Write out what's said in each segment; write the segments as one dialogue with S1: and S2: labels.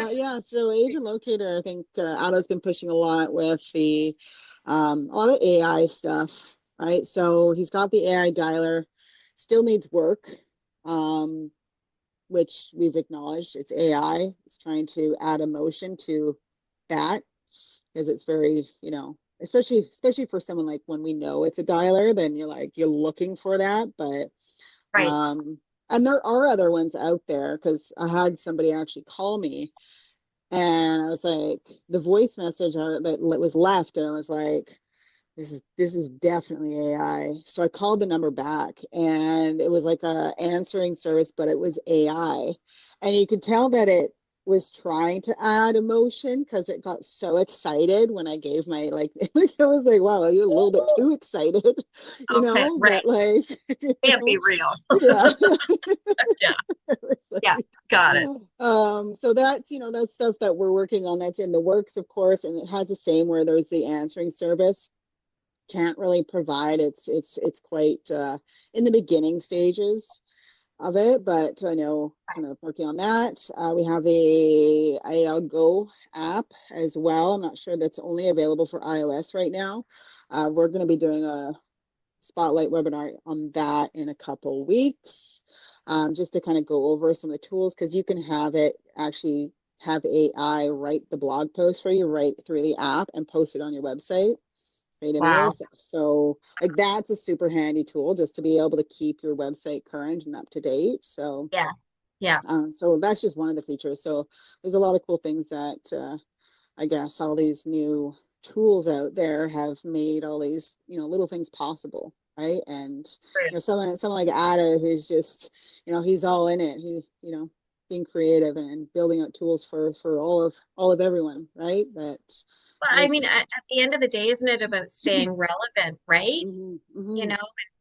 S1: Yeah. So Agent Locator, I think Otto's been pushing a lot with a lot of AI stuff, right? So he's got the AI dialer, still needs work, um, which we've acknowledged. It's AI. It's trying to add emotion to that because it's very, especially for someone like when we know it's a dialer, then you're looking for that. But
S2: Right.
S1: and there are other ones out there because I had somebody actually call me and I was like, the voice message that was left, and I was like, this is definitely AI. So I called the number back, and it was like a answering service, but it was AI, and you could tell that it was trying to add emotion because it got so excited when I gave my like I was like, wow, you're a little bit too excited,
S2: Okay,
S1: but
S2: right.
S1: like,
S2: Can't be real.
S1: yeah.
S2: Yeah.
S1: It was
S2: Yeah.
S1: like,
S2: Got it.
S1: so that's stuff that we're working on. That's in the works, of course, and it has the same where there's the answering service. Can't really provide. It's quite in the beginning stages of it, but I know kind of working on that. We have a Go app as well. I'm not sure that's only available for iOS right now. We're going to be doing a spotlight webinar on that in a couple weeks, just to kind of go over some of the tools because you can have it actually have AI write the blog post for you right through the app and post it on your website, create
S2: Wow.
S1: images. So like that's a super handy tool just to be able to keep your website current and up to date. So
S2: Yeah. Yeah.
S1: so that's just one of the features. So there's a lot of cool things that I guess all these new tools out there have made all these, little things possible, right? And
S2: True.
S1: someone like Ada who's just, he's all in it. He, being creative and building out tools for all of everyone, right? That
S2: Well, I
S1: make
S2: mean, at the end of the day, isn't it about staying relevant, right?
S1: hmm
S2: You
S1: hmm
S2: know,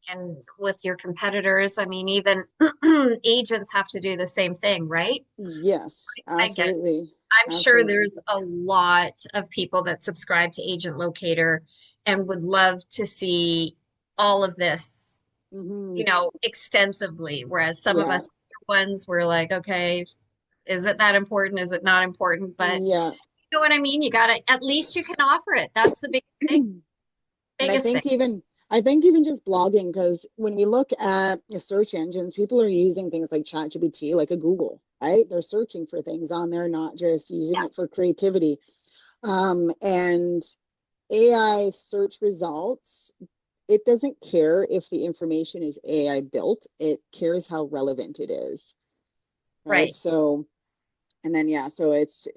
S2: and with your competitors, I mean, even agents have to do the same thing, right?
S1: yes,
S2: I get,
S1: absolutely,
S2: I'm sure
S1: absolutely.
S2: there's a lot of people that subscribe to Agent Locator and would love to see all of this,
S1: hmm
S2: extensively, whereas some of
S1: Yeah,
S2: us ones were like, okay, is it that important? Is it not important? But
S1: yeah.
S2: you know what I mean? You gotta, at least you can offer it. That's the thing,
S1: And I
S2: biggest thing.
S1: think even just blogging, because when we look at the search engines, people are using things like ChatGPT, like a Google, right? They're searching for things on there, not just using
S2: Yeah,
S1: it for creativity. And AI search results, it doesn't care if the information is AI built, it cares how relevant it is, right?
S2: right.
S1: So and then yeah, so it's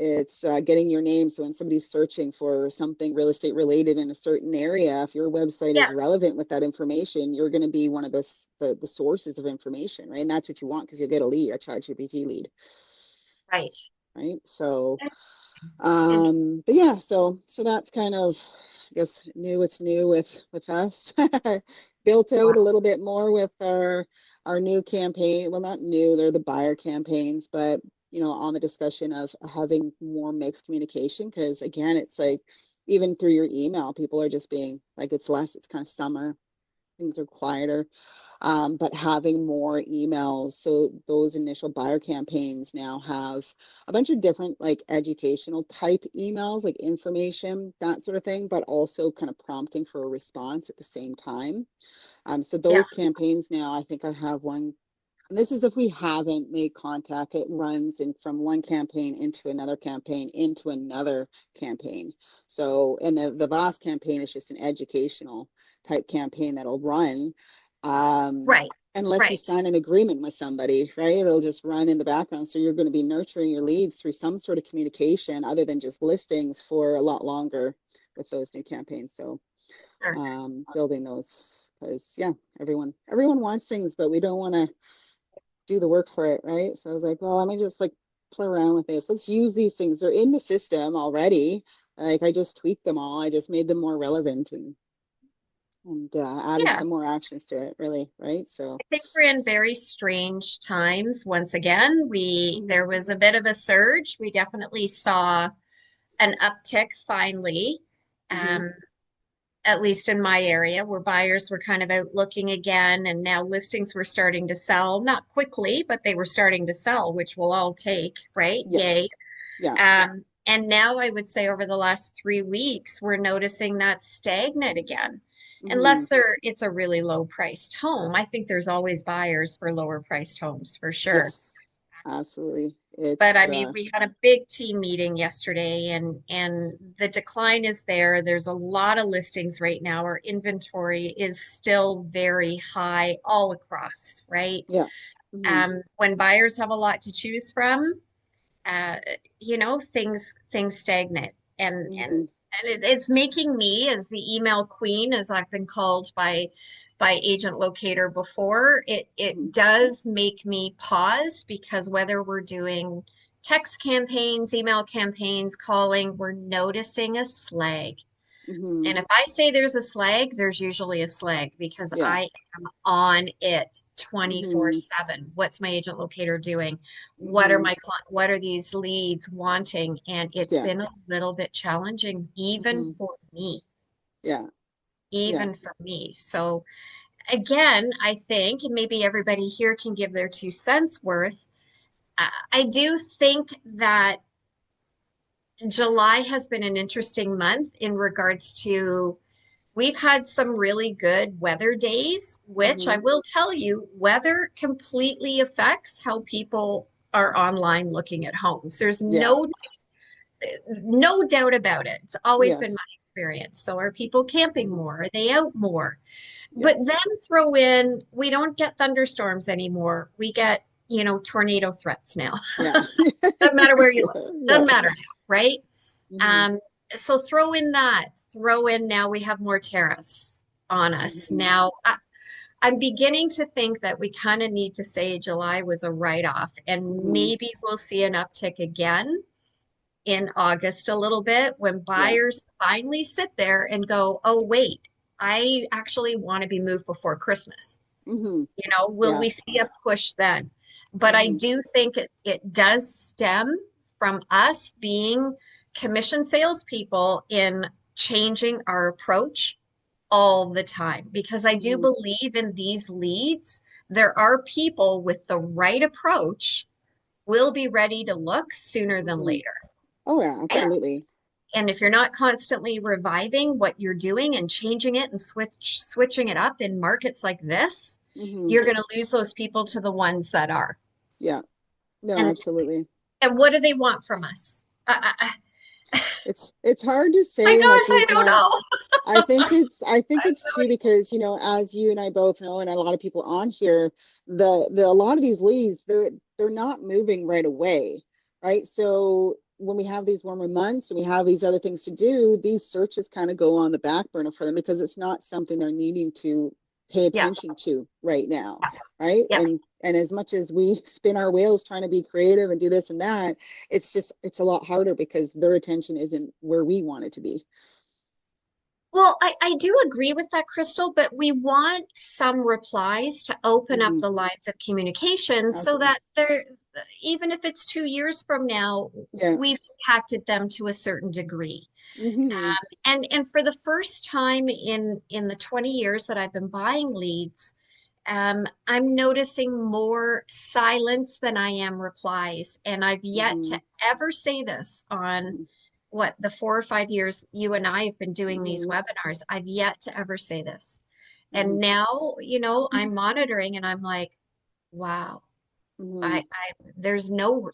S1: getting your name. So when somebody's searching for something real estate related in a certain area, if your website
S2: Yeah,
S1: is relevant with that information, you're going to be one of the sources of information, right? And that's what you want because you'll get a lead, a ChatGPT lead,
S2: right.
S1: right? So,
S2: And
S1: but yeah, so that's kind of, I guess, new. What's new with us? Built out a
S2: wow.
S1: little bit more with our new campaign. Well, not new, they're the buyer campaigns, but on the discussion of having more mixed communication, because again, it's like even through your email, people are just being like it's kind of summer, things are quieter, but having more emails. So those initial buyer campaigns now have a bunch of different like educational type emails, like information, that sort of thing, but also kind of prompting for a response at the same time. So
S2: Yeah,
S1: those campaigns now, I think I have one. And this is if we haven't made contact, it runs from one campaign into another campaign into another campaign. So, and the last campaign is just an educational type campaign that'll run,
S2: right.
S1: unless you
S2: Right.
S1: sign an agreement with somebody, right? It'll just run in the background. So you're going to be nurturing your leads through some sort of communication other than just listings for a lot longer with those new campaigns. So
S2: Sure.
S1: building those because yeah, everyone wants things, but we don't want to do the work for it, right? So I was like, well, let me just like play around with this. Let's use these things. They're in the system already. Like I just tweaked them all. I just made them more relevant and added
S2: Yeah.
S1: some more actions to it, really, right? So
S2: I think we're in very strange times once again.
S1: mhm,
S2: There was a bit of a surge. We definitely saw an uptick finally.
S1: mhm,
S2: Um, at least in my area, where buyers were kind of out looking again, and now listings were starting to sell, not quickly, but they were starting to sell, which we'll all take, right? Yay.
S1: yes, Yeah.
S2: And now I would say over the last 3 weeks, we're noticing that stagnant again.
S1: Hmm.
S2: Unless it's a really low priced home. I think there's always buyers for lower priced homes for sure.
S1: Yes, absolutely.
S2: But I
S1: It's
S2: mean, we had a big team meeting yesterday and the decline is there. There's a lot of listings right now. Our inventory is still very high all across, right?
S1: yeah. Hmm.
S2: When buyers have a lot to choose from, uh, things stagnate
S1: Hmm.
S2: it's making me as the email queen, as I've been called by Agent Locator before,
S1: Hmm.
S2: it does make me pause because whether we're doing text campaigns, email campaigns, calling, we're noticing a slag.
S1: Hmm.
S2: And if I say there's a slag, there's usually a slag because
S1: Yeah.
S2: I am on it
S1: Hmm.
S2: 24/7. What's my agent locator doing?
S1: Hmm.
S2: What are these leads wanting? And it's
S1: Yeah.
S2: been a little bit challenging, even
S1: Hmm.
S2: for me,
S1: Yeah. Yeah.
S2: even for me. So again, I think, and maybe everybody here can give their 2 cents worth. I do think that July has been an interesting month in regards to we've had some really good weather days, which I
S1: Hmm.
S2: will tell you, weather completely affects how people are online looking at homes. There's
S1: Yeah.
S2: no doubt about it. It's always been
S1: Yes.
S2: my experience. So are people camping
S1: Hmm.
S2: more? Are they out more?
S1: Yeah.
S2: But then throw in, we don't get thunderstorms anymore. We get, tornado threats now.
S1: Yeah.
S2: Doesn't matter where you live.
S1: Yeah.
S2: Doesn't matter now, right?
S1: Hmm.
S2: Um, so throw in that. Throw in now we have more tariffs on us.
S1: Hmm.
S2: Now, I'm beginning to think that we kind of need to say July was a write-off, and
S1: Hmm.
S2: maybe we'll see an uptick again in August a little bit when
S1: Yeah.
S2: buyers finally sit there and go, oh, wait, I actually want to be moved before Christmas.
S1: Hmm.
S2: Will
S1: Yeah.
S2: we see a push then? But I
S1: Hmm.
S2: do think it does stem from us being commission salespeople in changing our approach all the time because I do
S1: Hmm.
S2: believe in these leads. There are people with the right approach will be ready to look sooner than
S1: Hmm.
S2: later.
S1: Oh yeah, absolutely.
S2: And if you're not constantly reviving what you're doing and changing it and switching it up in markets like this,
S1: Hmm.
S2: you're going to lose those people to the ones that are.
S1: Yeah. No,
S2: And
S1: absolutely.
S2: and what do they want from us?
S1: It's hard to
S2: I
S1: say like
S2: don't I
S1: these
S2: don't
S1: last.
S2: know.
S1: I think
S2: I have
S1: it's
S2: no
S1: too
S2: idea.
S1: because as you and I both know, and a lot of people on here, the a lot of these leads they're not moving right away, right? So when we have these warmer months and we have these other things to do, these searches kind of go on the back burner for them because it's not something they're needing to pay
S2: Yeah,
S1: attention to right now, right?
S2: yeah.
S1: And as much as we spin our wheels trying to be creative and do this and that, it's a lot harder because their attention isn't where we want it to be.
S2: Well, I do agree with that, Crystal, but we want some replies to open up
S1: Hmm.
S2: the lines of communication so
S1: Absolutely.
S2: that even if it's 2 years from now,
S1: Yeah.
S2: we've impacted them to a certain degree.
S1: Hmm.
S2: And for the first time in the 20 years that I've been buying leads, I'm noticing more silence than I am replies. And I've yet
S1: Hmm.
S2: to ever say this on what the 4 or 5 years you and I have been doing these
S1: Hmm.
S2: webinars. I've yet to ever say this.
S1: Hmm.
S2: And now, I'm monitoring and I'm like, wow,
S1: Hmm.
S2: there's no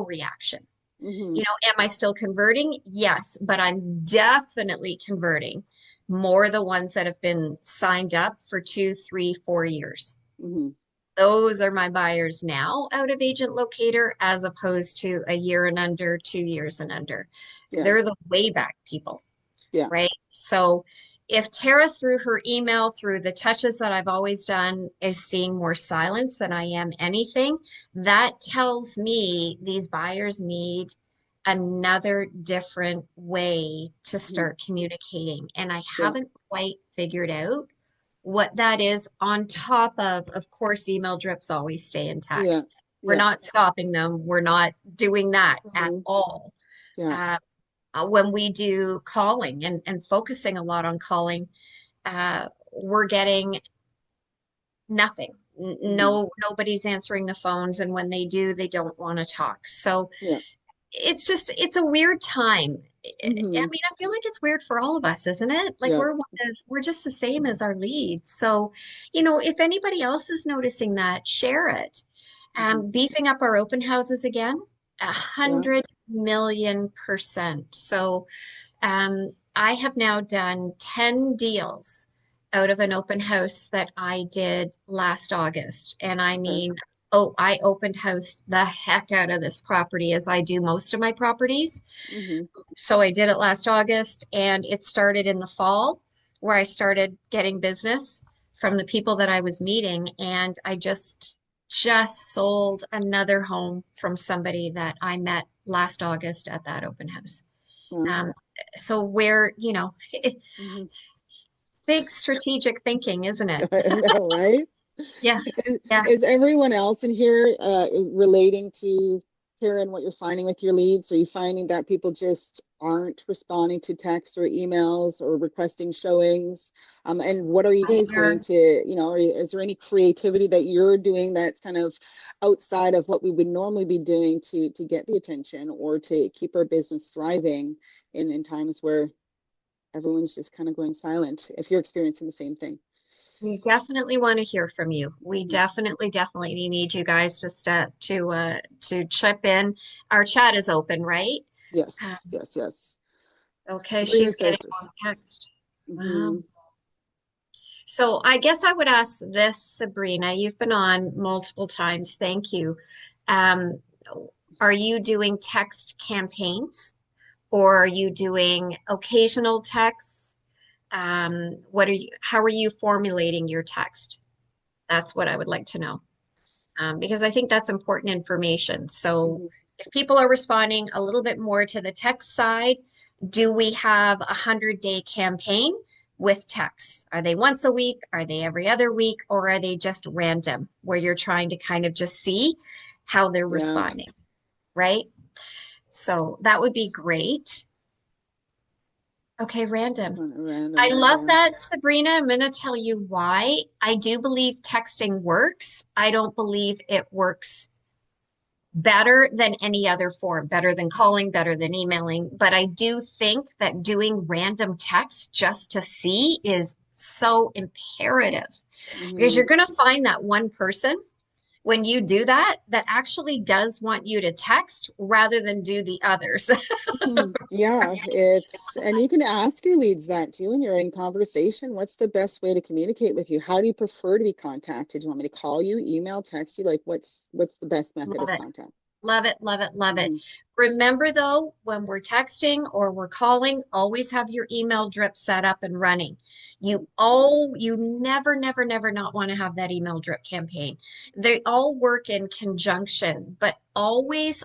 S2: reaction.
S1: Hmm.
S2: Am I still converting? Yes, but I'm definitely converting more the ones that have been signed up for 2, 3, 4 years.
S1: Hmm.
S2: Those are my buyers now out of Agent Locator as opposed to a year and under, 2 years and under.
S1: Yeah.
S2: They're the way back people,
S1: Yeah.
S2: right? So if Tara, through her email, through the touches that I've always done, is seeing more silence than I am anything, that tells me these buyers need another different way to
S1: Hmm.
S2: start communicating. And I
S1: Yeah.
S2: haven't quite figured out what that is on top of course, email drips always stay
S1: Yeah.
S2: intact. We're
S1: Yeah.
S2: not stopping them. We're not doing that at
S1: Hmm.
S2: all.
S1: Yeah.
S2: Uh, when we do calling and focusing a lot on calling, we're getting nothing.
S1: Hmm.
S2: Nobody's answering the phones, and when they do, they don't want to talk. So
S1: Yeah.
S2: it's a weird time. I
S1: Hmm.
S2: mean, I feel like it's weird for all of us, isn't it? Like
S1: Yeah.
S2: we're just the same as our leads. So, if anybody else is noticing that, share it.
S1: Hmm.
S2: Beefing up our open houses again, a
S1: Yeah.
S2: 100,000,000%. So, I have now done 10 deals out of an open house that I did last August. And I
S1: Okay.
S2: mean, oh, I opened house the heck out of this property as I do most of my properties.
S1: Hmm.
S2: So I did it last August and it started in the fall where I started getting business from the people that I was meeting. And I just sold another home from somebody that I met last August at that open house.
S1: Yeah.
S2: Um, so where, it's
S1: Hmm.
S2: big strategic thinking, isn't it?
S1: I know, right?
S2: Yeah,
S1: Is,
S2: yeah.
S1: is everyone else in here relating to Tara and what you're finding with your leads? Are you finding that people just aren't responding to texts or emails or requesting showings? And what are you guys doing
S2: Either.
S1: to, is there any creativity that you're doing that's kind of outside of what we would normally be doing to get the attention or to keep our business thriving in times where everyone's just kind of going silent, if you're experiencing the same thing?
S2: We definitely want to hear from you. We
S1: Mhm.
S2: definitely need you guys to chip in. Our chat is open, right? Um,
S1: Yes, yes, yes.
S2: okay,
S1: Sabrina
S2: she's getting
S1: says
S2: on
S1: this.
S2: text. Wow.
S1: Hmm.
S2: So I guess I would ask this, Sabrina. You've been on multiple times. Thank you. Um, are you doing text campaigns or are you doing occasional texts? How are you formulating your text? That's what I would like to know. Because I think that's important information. So
S1: Hmm.
S2: if people are responding a little bit more to the text side, do we have a 100-day campaign with texts? Are they once a week? Are they every other week? Or are they just random where you're trying to kind of just see how they're
S1: Yeah.
S2: responding, right? So that would be great. Okay, random. I
S1: Random.
S2: love
S1: Yeah.
S2: that, Sabrina. I'm going to tell you why. I do believe texting works. I don't believe it works better than any other form, better than calling, better than emailing. But I do think that doing random text just to see is so imperative because
S1: Hmm.
S2: you're going to find that one person when you do that that actually does want you to text rather than do the others.
S1: Hmm. Yeah, and you can ask your leads that too when you're in conversation. What's the best way to communicate with you? How do you prefer to be contacted? Do you want me to call you, email, text you? Like, what's the best method
S2: Love
S1: of
S2: it.
S1: contact?
S2: Love it, love it, love it.
S1: Hmm.
S2: Remember though, when we're texting or we're calling, always have your email drip set up and running. You never not want to have that email drip campaign. They all work in conjunction, but always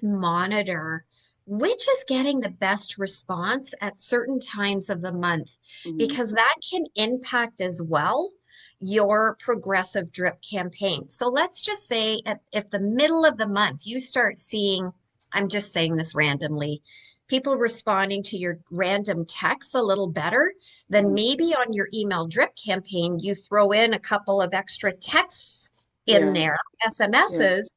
S2: monitor which is getting the best response at certain times of the month,
S1: Hmm.
S2: because that can impact as well your progressive drip campaign. So let's just say if the middle of the month you start seeing, I'm just saying this randomly, people responding to your random texts a little better, then
S1: Hmm.
S2: maybe on your email drip campaign, you throw in a couple of extra texts in
S1: Yeah.
S2: there,
S1: Yeah.
S2: SMSs,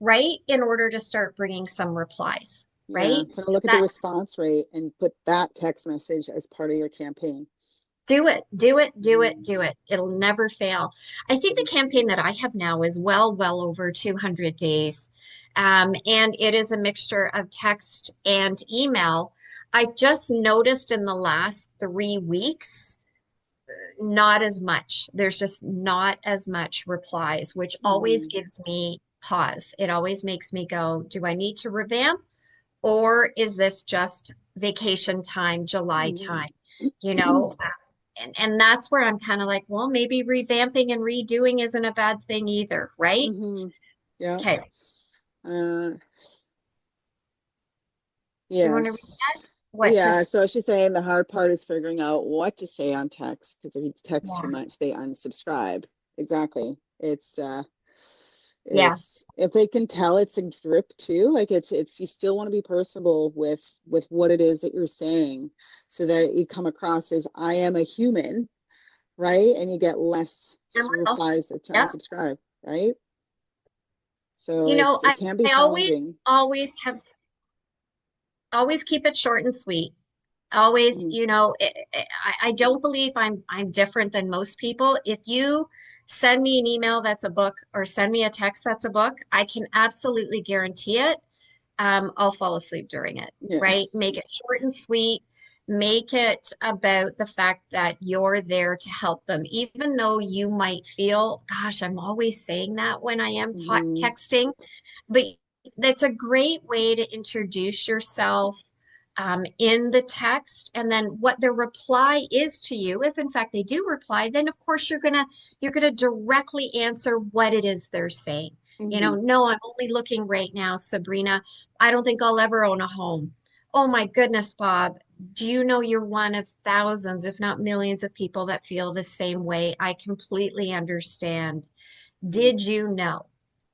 S2: right? In order to start bringing some replies,
S1: Yeah.
S2: right?
S1: Kind of look at the
S2: That
S1: response rate and put that text message as part of your campaign.
S2: Do it, do it, do it,
S1: Hmm.
S2: do it. It'll never fail. I think the campaign that I have now is well over 200 days. And it is a mixture of text and email. I've just noticed in the last 3 weeks, not as much. There's just not as much replies, which always
S1: Hmm.
S2: gives me pause. It always makes me go, do I need to revamp? Or is this just vacation time, July
S1: Hmm.
S2: time? You know, and that's where I'm kind of like, well, maybe revamping and redoing isn't a bad thing either, right?
S1: Hmm. Yeah.
S2: Okay.
S1: Uh,
S2: Do you want to read
S1: yes.
S2: what to
S1: Yeah. So she's saying the hard part is figuring out what to say on text because if you text too
S2: yeah.
S1: much, they unsubscribe. Exactly.
S2: Yeah.
S1: It's if they can tell it's a drip too, like it's you still want to be personable with what it is that you're saying so that you come across as I am a human, right? And you get less
S2: You're little.
S1: replies to
S2: Yep.
S1: unsubscribe, right? So
S2: You know,
S1: it can be
S2: I
S1: challenging.
S2: always have. always keep it short and sweet. Always,
S1: Mhm.
S2: you know, I don't believe I'm different than most people. If you send me an email that's a book or send me a text that's a book, I can absolutely guarantee it. I'll fall asleep during it,
S1: Yeah.
S2: right? Make it short and sweet. Make it about the fact that you're there to help them, even though you might feel, gosh, I'm always saying that when I am
S1: Mhm.
S2: texting, but that's a great way to introduce yourself in the text, and then what the reply is to you. If in fact they do reply, then of course you're gonna directly answer what it is they're saying. You know,
S1: Mhm.
S2: no, I'm only looking right now, Sabrina. I don't think I'll ever own a home. Oh my goodness, Bob. Do you know you're one of thousands, if not millions, of people that feel the same way? I completely understand. Did you know?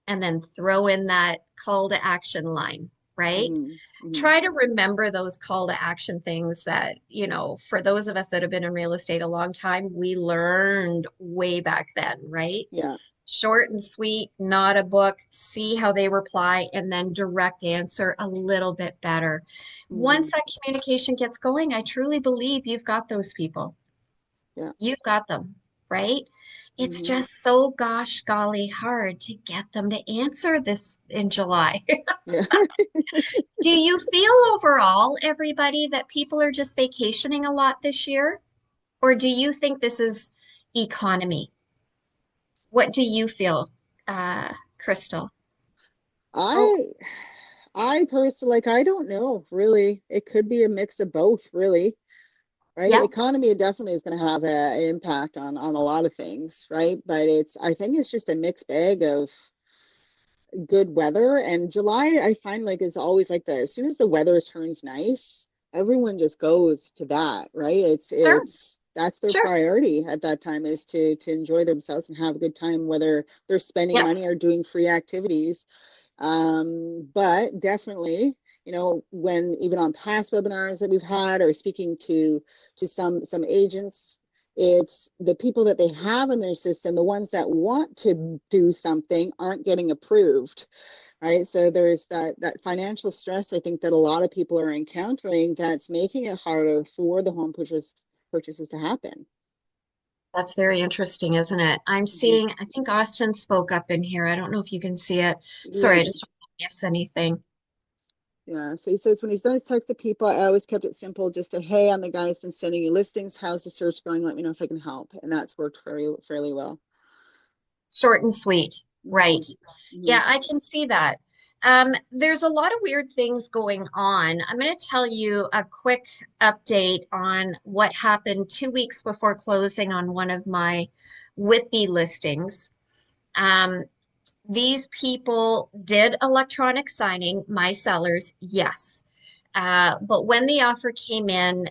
S2: And then throw in that call to action line, right?
S1: Mhm. Mhm.
S2: Try to remember those call to action things that, you know, for those of us that have been in real estate a long time, we learned way back then, right?
S1: Yeah.
S2: Short and sweet, not a book, see how they reply, and then direct answer a little bit better. Once
S1: Mhm.
S2: that communication gets going, I truly believe you've got those people.
S1: Yeah.
S2: You've got them, right? It's
S1: Mhm.
S2: just so gosh golly hard to get them to answer this in July.
S1: Yeah.
S2: Do you feel overall, everybody, that people are just vacationing a lot this year? Or do you think this is economy? What do you feel, Crystal? Oh,
S1: I I personally, like, I don't know, really. It could be a mix of both, really, right?
S2: yeah,
S1: Economy definitely is going to have an impact on a lot of things, right? But I think it's just a mixed bag of good weather. And July, I find like is always like that. As soon as the weather turns nice, everyone just goes to that, right?
S2: sure,
S1: It's that's their
S2: sure.
S1: priority at that time is to enjoy themselves and have a good time, whether they're spending
S2: Yep,
S1: money or doing free activities. But definitely, when even on past webinars that we've had or speaking to some agents, it's the people that they have in their system, the ones that want to do something aren't getting approved, right? So there's that financial stress I think that a lot of people are encountering that's making it harder for the home purchases to happen.
S2: that's very interesting, isn't it? I'm
S1: Mhm.
S2: seeing, I think Austin spoke up in here. I don't know if you can see it. Sorry, I
S1: Yeah.
S2: just don't want to miss anything.
S1: Yeah. So he says when he's done his text to people, I always kept it simple, just a hey, I'm the guy who's been sending you listings. How's the search going? Let me know if I can help. And that's worked fairly well.
S2: Short and sweet.
S1: Hmm.
S2: Right.
S1: Hmm.
S2: Yeah, I can see that. There's a lot of weird things going on. I'm going to tell you a quick update on what happened 2 weeks before closing on one of my Whitby listings. Um, these people did electronic signing, my sellers, yes. But when the offer came in,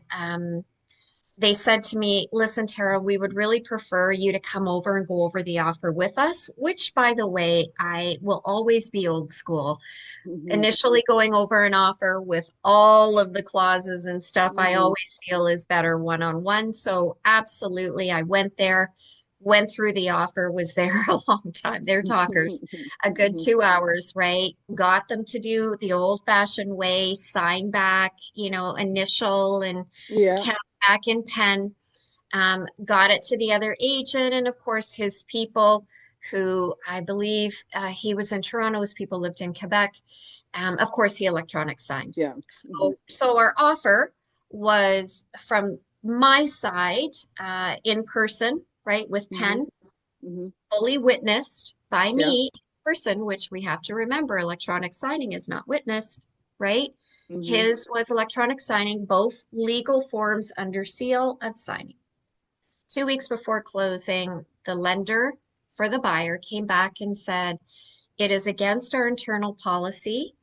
S2: they said to me, listen, Tara, we would really prefer you to come over and go over the offer with us, which, by the way, I will always be old school.
S1: Hmm.
S2: Initially, going over an offer with all of the clauses and stuff, I
S1: Hmm.
S2: always feel is better one on one. So, absolutely, I went there, went through the offer, was there a long time. They're talkers, a good
S1: Hmm.
S2: 2 hours, right? Got them to do the old fashioned way, sign back, initial and
S1: Yeah.
S2: count back in pen. Got it to the other agent, and of course, his people, who I believe he was in Toronto, his people lived in Quebec. Of course, he electronic signed.
S1: Yeah. Hmm.
S2: So our offer was from my side, in person, right, with
S1: Hmm.
S2: pen,
S1: Hmm.
S2: fully witnessed by
S1: Yeah.
S2: me in person, which we have to remember, electronic signing is not witnessed, right?
S1: Hmm.
S2: His was electronic signing, both legal forms under seal of signing. 2 weeks before closing, the lender for the buyer came back and said, it is against our internal policy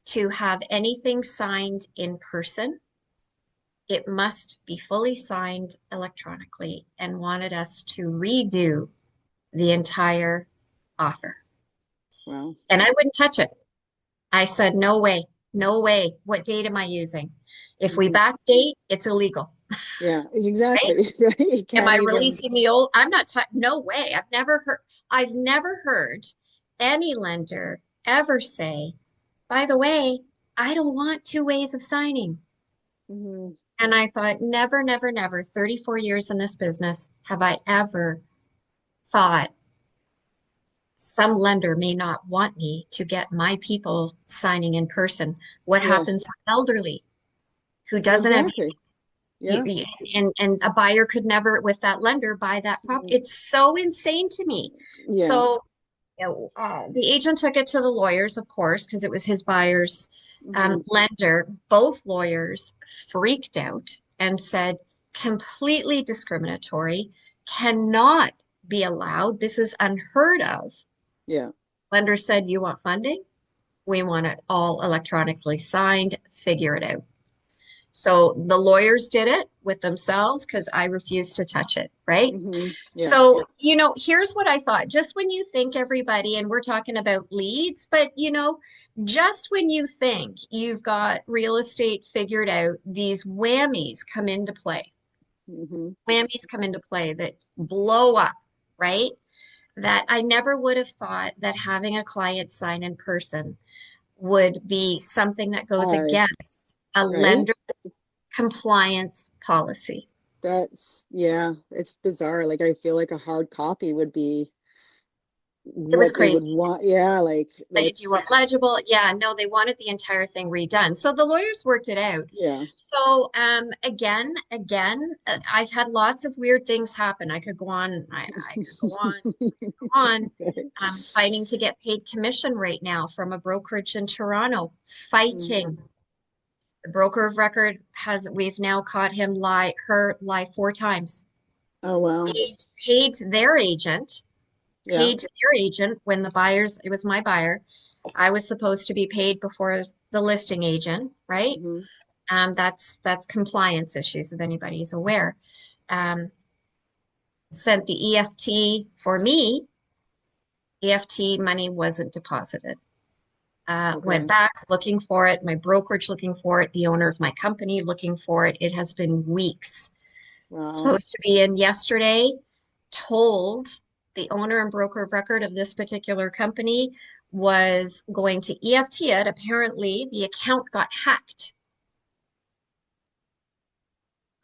S2: to have anything signed in person. It must be fully signed electronically, and wanted us to redo the entire offer.
S1: Wow.
S2: And I wouldn't touch it. I said, no way, no way. What date am I using? If we
S1: Hmm.
S2: backdate, it's illegal,
S1: Yeah,
S2: right?
S1: exactly. Right. You
S2: Am
S1: can't
S2: I
S1: even.
S2: releasing the old? I'm not, no way. I've never heard any lender ever say, by the way, I don't want two ways of signing.
S1: Hmm.
S2: And I thought, never, never, never, 34 years in this business, have I ever thought some lender may not want me to get my people signing in person. What
S1: Yeah,
S2: happens to elderly who doesn't have
S1: exactly.
S2: you,
S1: Yeah.
S2: and a buyer could never with that lender buy that property.
S1: Mhm.
S2: It's so insane to me.
S1: Yeah.
S2: So the agent took it to the lawyers, of course, because it was his buyer's
S1: Hmm.
S2: lender. Both lawyers freaked out and said, completely discriminatory, cannot be allowed. This is unheard of.
S1: Yeah.
S2: Lender said, you want funding? We want it all electronically signed. Figure it out. So the lawyers did it with themselves because I refused to touch it, right?
S1: Hmm. Yeah.
S2: So, here's what I thought. Just when you think everybody, and we're talking about leads, but just when you think you've got real estate figured out, these whammies come into play.
S1: Hmm.
S2: Whammies come into play that blow up, right? That I never would have thought that having a client sign in person would be something that goes
S1: Hard,
S2: against a
S1: right?
S2: lender compliance policy.
S1: Yeah, it's bizarre. Like I feel like a hard copy would be
S2: It was
S1: what they would
S2: crazy.
S1: want. Yeah, like
S2: Like, do you want
S1: that's
S2: legible? Yeah, no, they wanted the entire thing redone. So the lawyers worked it out.
S1: yeah.
S2: So again, I've had lots of weird things happen. I could go on, I could go on, go on. I'm fighting to get paid commission right now from a brokerage in Toronto,
S1: Mhm.
S2: fighting. The broker of record we've now caught him her lie 4 times.
S1: Oh wow.
S2: Paid their agent,
S1: Yeah.
S2: when it was my buyer. I was supposed to be paid before the listing agent, right?
S1: Hmm.
S2: That's compliance issues if anybody's aware. Um, Sent the EFT for me. EFT money wasn't deposited. Went
S1: Okay.
S2: back looking for it, my brokerage looking for it, the owner of my company looking for it. It has been weeks.
S1: Wow.
S2: Supposed to be in yesterday, told the owner and broker of record of this particular company was going to EFT it. Apparently, the account got hacked.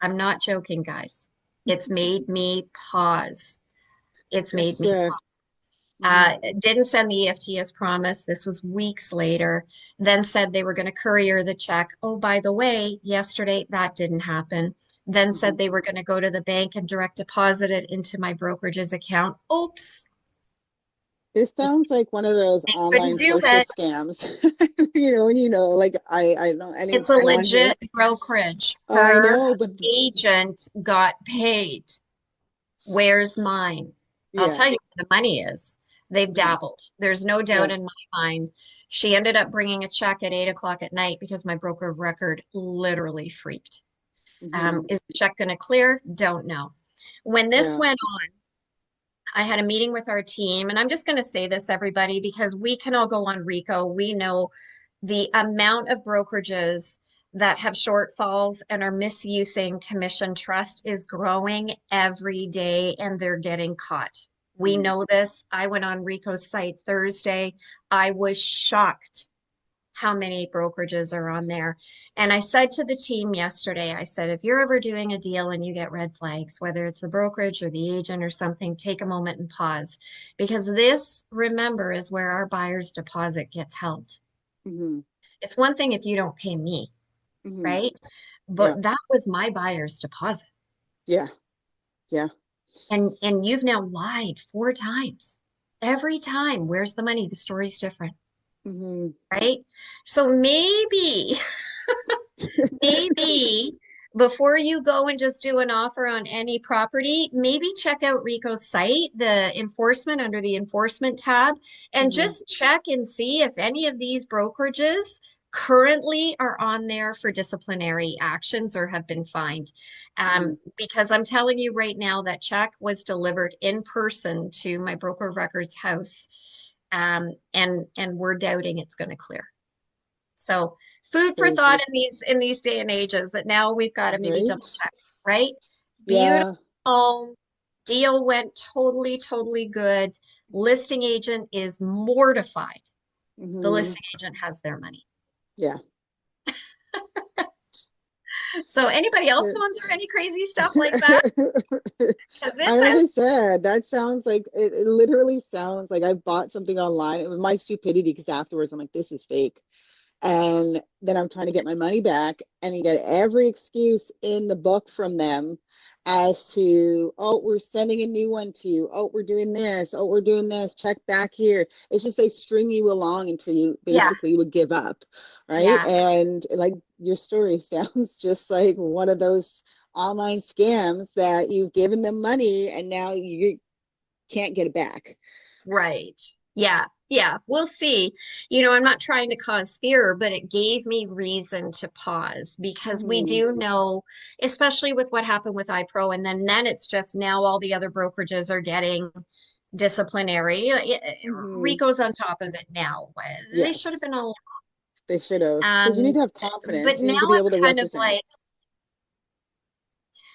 S2: I'm not joking, guys. It's made me pause. It's made
S1: It's
S2: me
S1: mhm.
S2: didn't send the EFT as promised. This was weeks later. Then said they were going to courier the check. Oh, by the way, yesterday that didn't happen. Then said
S1: Mhm.
S2: they were going to go to the bank and direct deposit it into my brokerage's account. Oops,
S1: This sounds like one of those
S2: they couldn't
S1: online
S2: do
S1: purchase
S2: it.
S1: scams. Like I don't
S2: It's a
S1: anyone here.
S2: legit brokerage.
S1: I
S2: Her
S1: know, but
S2: agent got paid. Where's mine? I'll
S1: yeah.
S2: tell you where the money is. They've
S1: Mhm.
S2: dabbled. There's no
S1: Yeah.
S2: doubt in my mind. She ended up bringing a check at 8 o'clock at night because my broker of record literally freaked.
S1: Hmm.
S2: Is the check going to clear? Don't know. When this
S1: Yeah.
S2: went on, I had a meeting with our team, and I'm just going to say this, everybody, because we can all go on Rico. We know the amount of brokerages that have shortfalls and are misusing commission trust is growing every day, and they're getting caught. We
S1: Mhm.
S2: know this. I went on Rico's site Thursday. I was shocked how many brokerages are on there. And I said to the team yesterday, I said, if you're ever doing a deal and you get red flags, whether it's the brokerage or the agent or something, take a moment and pause. Because this, remember, is where our buyer's deposit gets held.
S1: Mhm.
S2: It's one thing if you don't pay me,
S1: Mhm.
S2: right?
S1: Yeah.
S2: But that was my buyer's deposit.
S1: Yeah. Yeah.
S2: And you've now lied 4 times. Every time, where's the money? The story's different,
S1: Mhm.
S2: right? So maybe before you go and just do an offer on any property, maybe check out Rico's site, the enforcement under the enforcement tab, and
S1: Mhm.
S2: just check and see if any of these brokerages currently are on there for disciplinary actions or have been fined.
S1: Mhm.
S2: Because I'm telling you right now, that check was delivered in person to my broker of records house. And we're doubting it's going to clear. So food for thought
S1: Crazy.
S2: in these day and ages that now we've got to maybe double
S1: Right?
S2: check, right? Beautiful
S1: Yeah.
S2: home. Deal went totally, totally good. Listing agent is mortified. The
S1: Mhm.
S2: listing agent has their money.
S1: Yeah.
S2: So anybody else going through
S1: It's
S2: any crazy stuff like that? Because
S1: I
S2: it's
S1: like
S2: out.
S1: I said, that sounds like it literally sounds like I bought something online. It was my stupidity because afterwards I'm like, this is fake. And then I'm trying to get my money back, and you get every excuse in the book from them as to, oh, we're sending a new one to you. Oh, we're doing this. Oh, we're doing this. Check back here. It's just they string you along until you
S2: Yeah,
S1: basically would give up, right?
S2: yeah,
S1: And like your story sounds just like one of those online scams that you've given them money and now you can't get it back.
S2: right. Yeah, yeah. We'll see. You know, I'm not trying to cause fear, but it gave me reason to pause because we
S1: Hmm.
S2: do know, especially with what happened with iPro, and then it's just now all the other brokerages are getting disciplinary.
S1: Hmm.
S2: Rico's on top of it now. They should have
S1: Yes.
S2: been all.
S1: They should have, because you need
S2: Um,
S1: to have
S2: but
S1: confidence. You
S2: now
S1: need to be able
S2: I'm
S1: to
S2: kind of
S1: represent.
S2: like,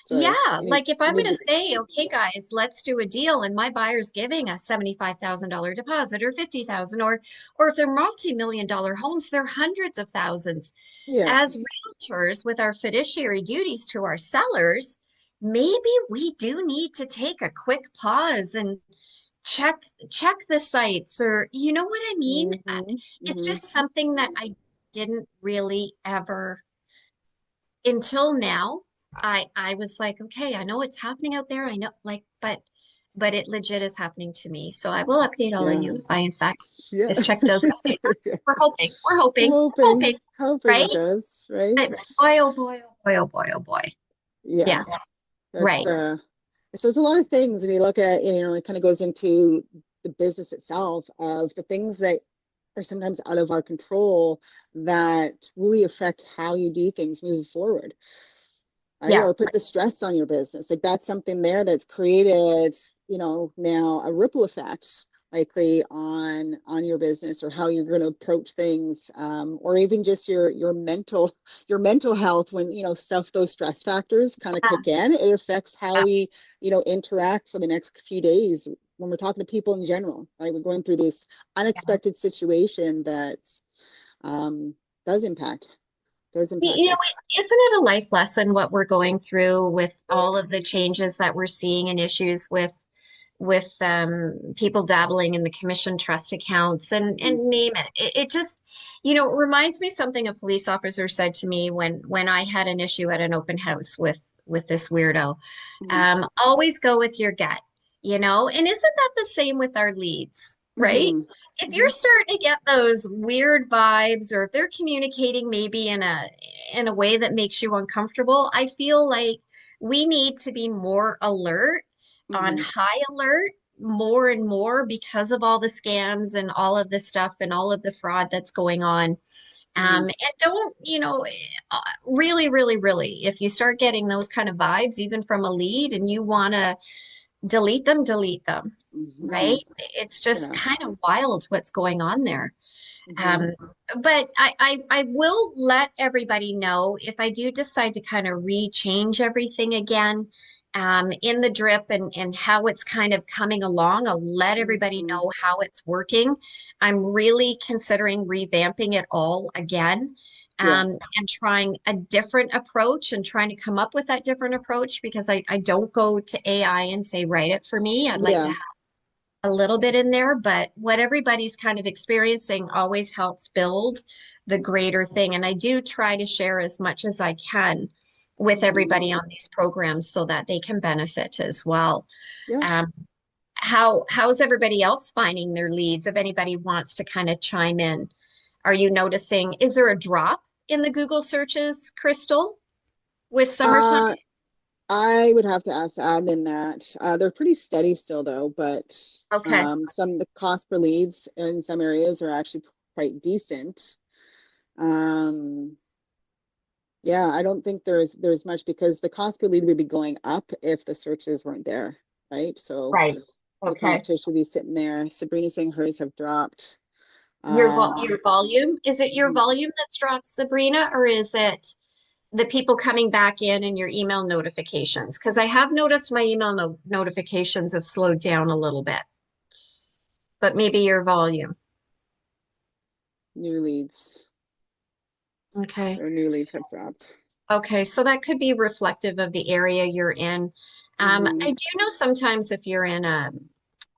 S1: Sorry,
S2: yeah, like if
S1: you
S2: I'm
S1: need
S2: going to
S1: to.
S2: say, okay, guys, let's do a deal, and my buyer's giving a $75,000 deposit or 50,000, or if they're multi-million dollar homes, they're hundreds of thousands.
S1: Yeah.
S2: As realtors with our fiduciary duties to our sellers, maybe we do need to take a quick pause and check the sites, or you know what I mean?
S1: Hmm.
S2: It's
S1: Hmm.
S2: just something that I didn't really ever until now. I was like, okay, I know it's happening out there. I know, like, but it legit is happening to me. So I will update all of
S1: Yeah.
S2: you if I, in fact,
S1: Yeah.
S2: this check does come later. We're hoping, we're
S1: Hoping,
S2: hoping,
S1: hoping
S2: right?
S1: it does, right?
S2: But boy, oh boy, oh boy, oh boy, oh boy.
S1: Yeah.
S2: Yeah,
S1: That's
S2: right.
S1: so there's a lot of things, and you look at, it kind of goes into the business itself of the things that are sometimes out of our control that really affect how you do things moving forward, right?
S2: Yeah.
S1: Or put the stress on your business. Like that's something there that's created, now a ripple effect likely on your business or how you're going to approach things, or even just your mental health when stuff those stress factors kind of kick in. It affects how
S2: Yeah.
S1: we interact for the next few days when we're talking to people in general, right? We're going through this unexpected situation that's um, does impact does
S2: You
S1: impact
S2: know,
S1: us.
S2: isn't it a life lesson what we're going through with all of the changes that we're seeing and issues with people dabbling in the commission trust accounts
S1: Mhm.
S2: and name it. It just, it reminds me something a police officer said to me when I had an issue at an open house with this weirdo.
S1: Mhm.
S2: Always go with your gut, and isn't that the same with our leads, right?
S1: Mhm.
S2: If you're
S1: Mhm.
S2: starting to get those weird vibes, or if they're communicating maybe in a way that makes you uncomfortable, I feel like we need to be more alert, on
S1: Mhm.
S2: high alert, more and more, because of all the scams and all of the stuff and all of the fraud that's going on.
S1: Mhm.
S2: And don't, really, really, really, if you start getting those kind of vibes, even from a lead, and you want to delete them, right?
S1: Mhm.
S2: It's just
S1: Yeah.
S2: kind of wild what's going on there.
S1: Mhm.
S2: Um, but I will let everybody know if I do decide to kind of rechange everything again, in the drip and how it's kind of coming along. I'll let everybody
S1: Mhm.
S2: know how it's working. I'm really considering revamping it all again.
S1: Yeah.
S2: And trying a different approach and trying to come up with that different approach, because I don't go to AI and say, write it for me. I'd like to
S1: Yeah.
S2: a little bit in there, but what everybody's kind of experiencing always helps build the greater thing. And I do try to share as much as I can with
S1: Mhm.
S2: everybody on these programs so that they can benefit as well.
S1: Yeah.
S2: Um, how's everybody else finding their leads? If anybody wants to kind of chime in, are you noticing, is there a drop in the Google searches, Crystal, with summertime?
S1: Uh, I would have to ask admin that. They're pretty steady still though, but
S2: Okay.
S1: some the cost per leads in some areas are actually quite decent. Um, yeah, I don't think there's much because the cost per lead would be going up if the searches weren't there, right? So
S2: Right.
S1: the
S2: Okay.
S1: competition would be sitting there. Sabrina's saying hers have dropped.
S2: Your volume, is it your
S1: Mhm.
S2: volume that's dropped, Sabrina, or is it the people coming back in and your email notifications? Because I have noticed my email notifications have slowed down a little bit, but maybe your volume.
S1: New leads.
S2: Okay.
S1: or new leads have dropped.
S2: Okay, so that could be reflective of the area you're in.
S1: Hmm.
S2: I do know sometimes if you're in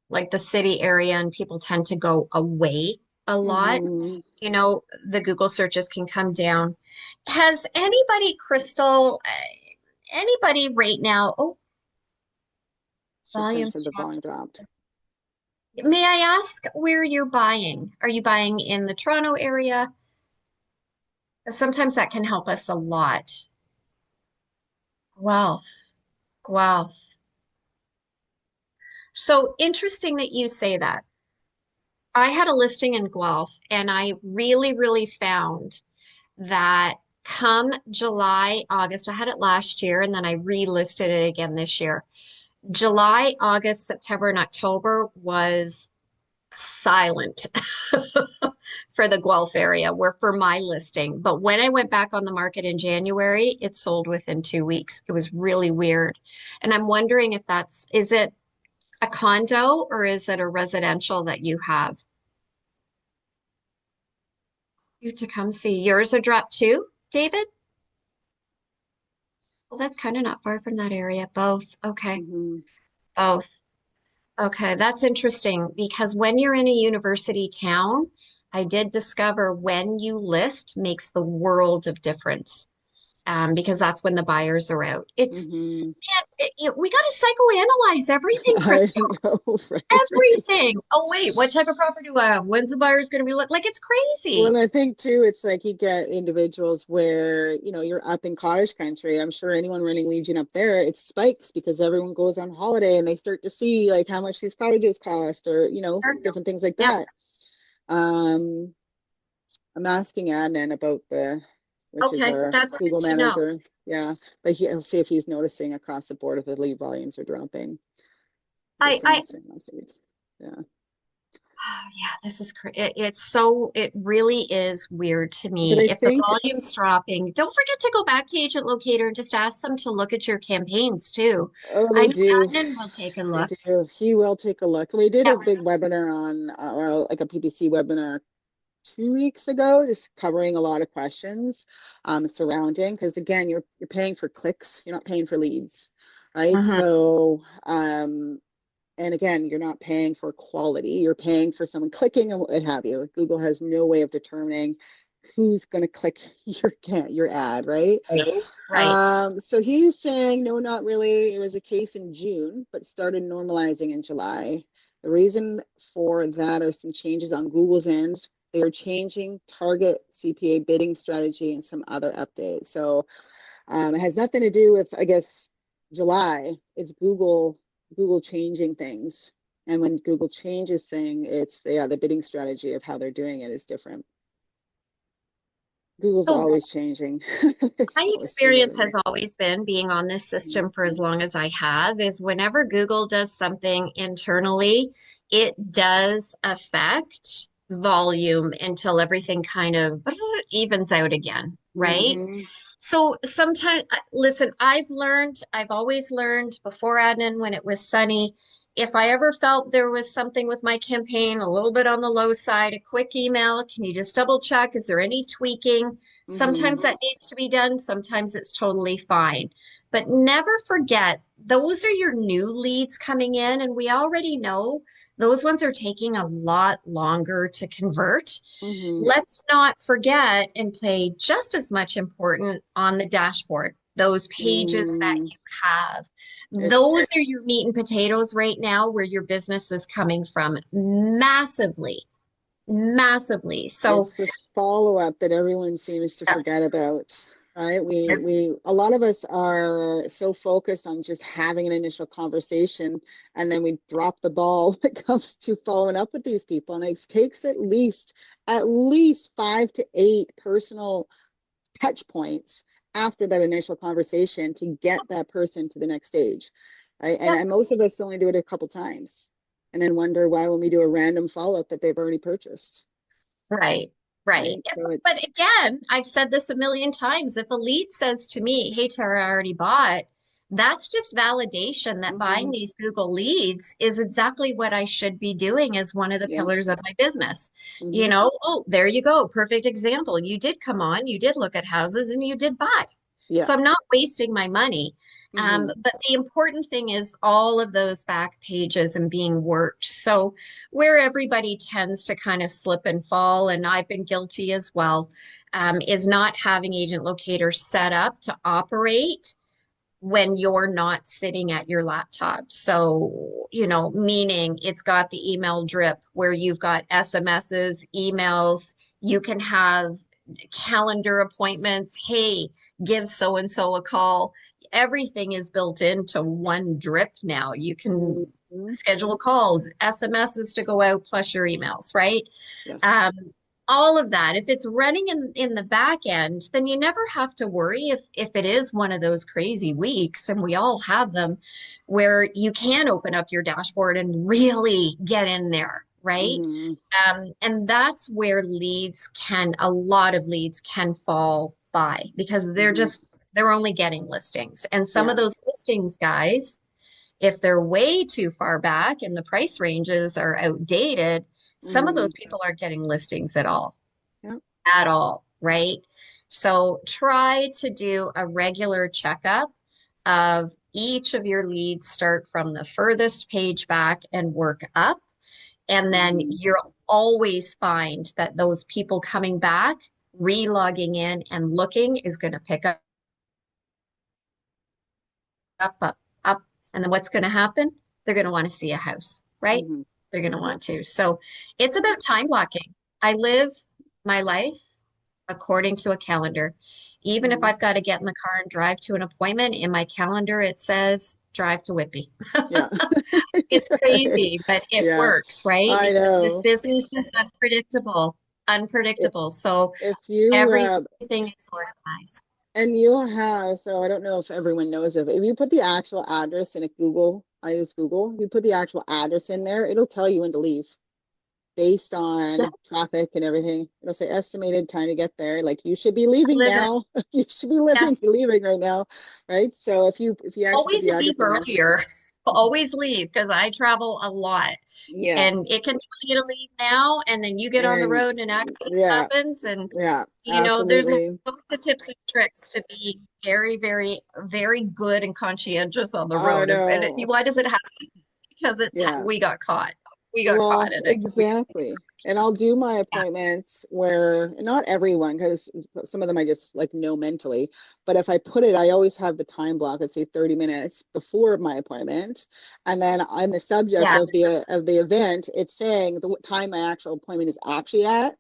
S2: like the city area and people tend to go away a lot,
S1: Hmm.
S2: the Google searches can come down. Has anybody, Crystal, anybody right now, oh,
S1: Surprised
S2: volumes
S1: that the
S2: dropped.
S1: volume dropped.
S2: May I ask where you're buying? Are you buying in the Toronto area? Sometimes that can help us a lot. Guelph, Guelph. So interesting that you say that. I had a listing in Guelph and I really, really found that come July, August, I had it last year and then I relisted it again this year. July, August, September, and October was silent for the Guelph area, were for my listing. But when I went back on the market in January, it sold within 2 weeks. It was really weird. And I'm wondering if is it a condo or is it a residential that you have? You to come see. Yours are dropped too, David? Well, that's kind of not far from that area. Both. Okay.
S1: Hmm.
S2: Both. Okay. That's interesting because when you're in a university town, I did discover when you list makes the world of difference. Because that's when the buyers are out.
S1: Hmm.
S2: Man, we got to psychoanalyze everything,
S1: I
S2: Crystal.
S1: know, right?
S2: Everything. Oh, wait, what type of property do I have? When's the buyer's going to be look like? It's
S1: Well, and
S2: crazy.
S1: I think too, it's like you get individuals where, you're up in cottage country. I'm sure anyone running Legion up there, it spikes because everyone goes on holiday and they start to see like how much these cottages cost or,
S2: Sure.
S1: different things like
S2: Yep.
S1: that. Um, I'm asking Adnan about which is
S2: Okay,
S1: our
S2: that's good
S1: Google
S2: to know.
S1: manager. Yeah. But he'll see if he's noticing across the board if the lead volumes are dropping.
S2: I,
S1: Just in the
S2: I,
S1: same message. Yeah.
S2: oh yeah, this is it really is weird to
S1: But
S2: me.
S1: I
S2: If the
S1: think,
S2: volume's dropping, don't forget to go back to Agent Locator and just ask them to look at your campaigns too.
S1: oh,
S2: I
S1: they
S2: know
S1: do.
S2: admin will take a
S1: They
S2: look.
S1: do. He will take a look. We did
S2: Yeah.
S1: a big webinar on, or like a PPC webinar 2 weeks ago, just covering a lot of questions surrounding, because again, you're paying for clicks, you're not paying for leads, right?
S2: Hmm.
S1: So, and again, you're not paying for quality, you're paying for someone clicking and what have you. Google has no way of determining who's going to click your ad, right?
S2: Right. Right.
S1: So he's saying, no, not really. It was a case in June, but started normalizing in July. The reason for that are some changes on Google's end. They are changing target CPA bidding strategy and some other updates. So it has nothing to do with, I guess, July. It's Google changing things. And when Google changes thing, it's the bidding strategy of how they're doing it is different. Google's
S2: So
S1: always changing. It's
S2: my
S1: always
S2: experience
S1: changing.
S2: has always been being on this system for as
S1: Mhm.
S2: long as I have is whenever Google does something internally, it does affect volume until everything kind of evens out again, right?
S1: Mhm.
S2: So sometimes, listen, I've always learned before admin when it was sunny, if I ever felt there was something with my campaign a little bit on the low side, a quick email, can you just double check? Is there any tweaking? Sometimes
S1: Mhm.
S2: that needs to be done, sometimes it's totally fine. But never forget, those are your new leads coming in, and we already know those ones are taking a lot longer to convert.
S1: Mhm.
S2: Let's not forget and play just as much important on the dashboard, those pages that
S1: Mm.
S2: you have. Those
S1: It's
S2: are your meat and potatoes right now where your business is coming from massively, massively. So,
S1: it's the follow-up that everyone seems to
S2: yes.
S1: forget about, right? We a lot of us are so focused on just having an initial conversation, and then we drop the ball when it comes to following up with these people. And it takes at least 5 to 8 personal touch points after that initial conversation to get that person to the next stage, right? And,
S2: Yep.
S1: and most of us only do it a couple times and then wonder why when we do a random follow-up that they've already purchased,
S2: Right, right.
S1: right? So
S2: But
S1: it's
S2: again, I've said this a million times. If a lead says to me, "Hey, Tara, I already bought," that's just validation that buying
S1: Hmm.
S2: these Google leads is exactly what I should be doing as one of the
S1: Yeah.
S2: pillars of my business. You
S1: Hmm.
S2: know, oh, there you go. Perfect example. You did come on, you did look at houses, and you did buy.
S1: Yeah.
S2: So I'm not wasting my money.
S1: Hmm.
S2: But the important thing is all of those back pages and being worked. So where everybody tends to kind of slip and fall, and I've been guilty as well, is not having Agent Locator set up to operate when you're not sitting at your laptop. So, you know, meaning it's got the email drip where you've got SMSs, emails, you can have calendar appointments. Hey, give so and so a call. Everything is built into one drip now. You can
S1: Hmm.
S2: schedule calls, SMSs to go out, plus your emails, right?
S1: Yes.
S2: Um, all of that. If it's running in the back end, then you never have to worry if it is one of those crazy weeks, and we all have them, where you can open up your dashboard and really get in there, right?
S1: Hmm.
S2: And that's where a lot of leads can fall by because
S1: Hmm.
S2: they're only getting listings. And some of
S1: Yeah.
S2: those listings, guys, if they're way too far back and the price ranges are outdated, some of
S1: Hmm.
S2: those people aren't getting listings at all,
S1: Yeah.
S2: right? So try to do a regular checkup of each of your leads, start from the furthest page back and work up. And then
S1: Hmm.
S2: you'll always find that those people coming back, re-logging in and looking is going to pick up. And then what's going to happen? They're going to want to see a house, right?
S1: Hmm.
S2: They're going to
S1: Yeah.
S2: want to. So it's about time blocking. I live my life according to a calendar. Even if
S1: Hmm.
S2: I've got to get in the car and drive to an appointment, in my calendar it says drive to Whitby.
S1: Yeah.
S2: It's crazy, but it
S1: Yeah.
S2: works, right?
S1: I
S2: Because this
S1: know.
S2: business is
S1: I-
S2: unpredictable. So
S1: If you
S2: everything is organized.
S1: and you'll have, so I don't know if everyone knows it, but if you put the actual address in a Google, I use Google, if you put the actual address in there, it'll tell you when to leave based
S2: Yeah,
S1: on traffic and everything. It'll say estimated time to get there. Like you should be
S2: I
S1: leaving
S2: live it.
S1: now. You should be
S2: Yeah.
S1: leaving right now. Right. So if you actually put
S2: Always
S1: the
S2: leave
S1: address in there.
S2: earlier. Always leave because I travel a lot.
S1: Yeah.
S2: And it can tell you to leave now, and then you get on the
S1: And
S2: road and an accident
S1: yeah,
S2: happens. And,
S1: yeah,
S2: you know, there's lots
S1: absolutely.
S2: of tips and tricks to be very, very, very good and conscientious on the
S1: I
S2: road.
S1: know.
S2: Why does it happen? Because
S1: Yeah.
S2: we got caught. We got caught
S1: Well,
S2: in it.
S1: exactly. And I'll do my
S2: Yeah,
S1: appointments where not everyone, because some of them I just like know mentally, but if I put it, I always have the time block, let's say 30 minutes before my appointment. And then I'm the subject
S2: yeah,
S1: of the event. It's saying the what time my actual appointment is actually at,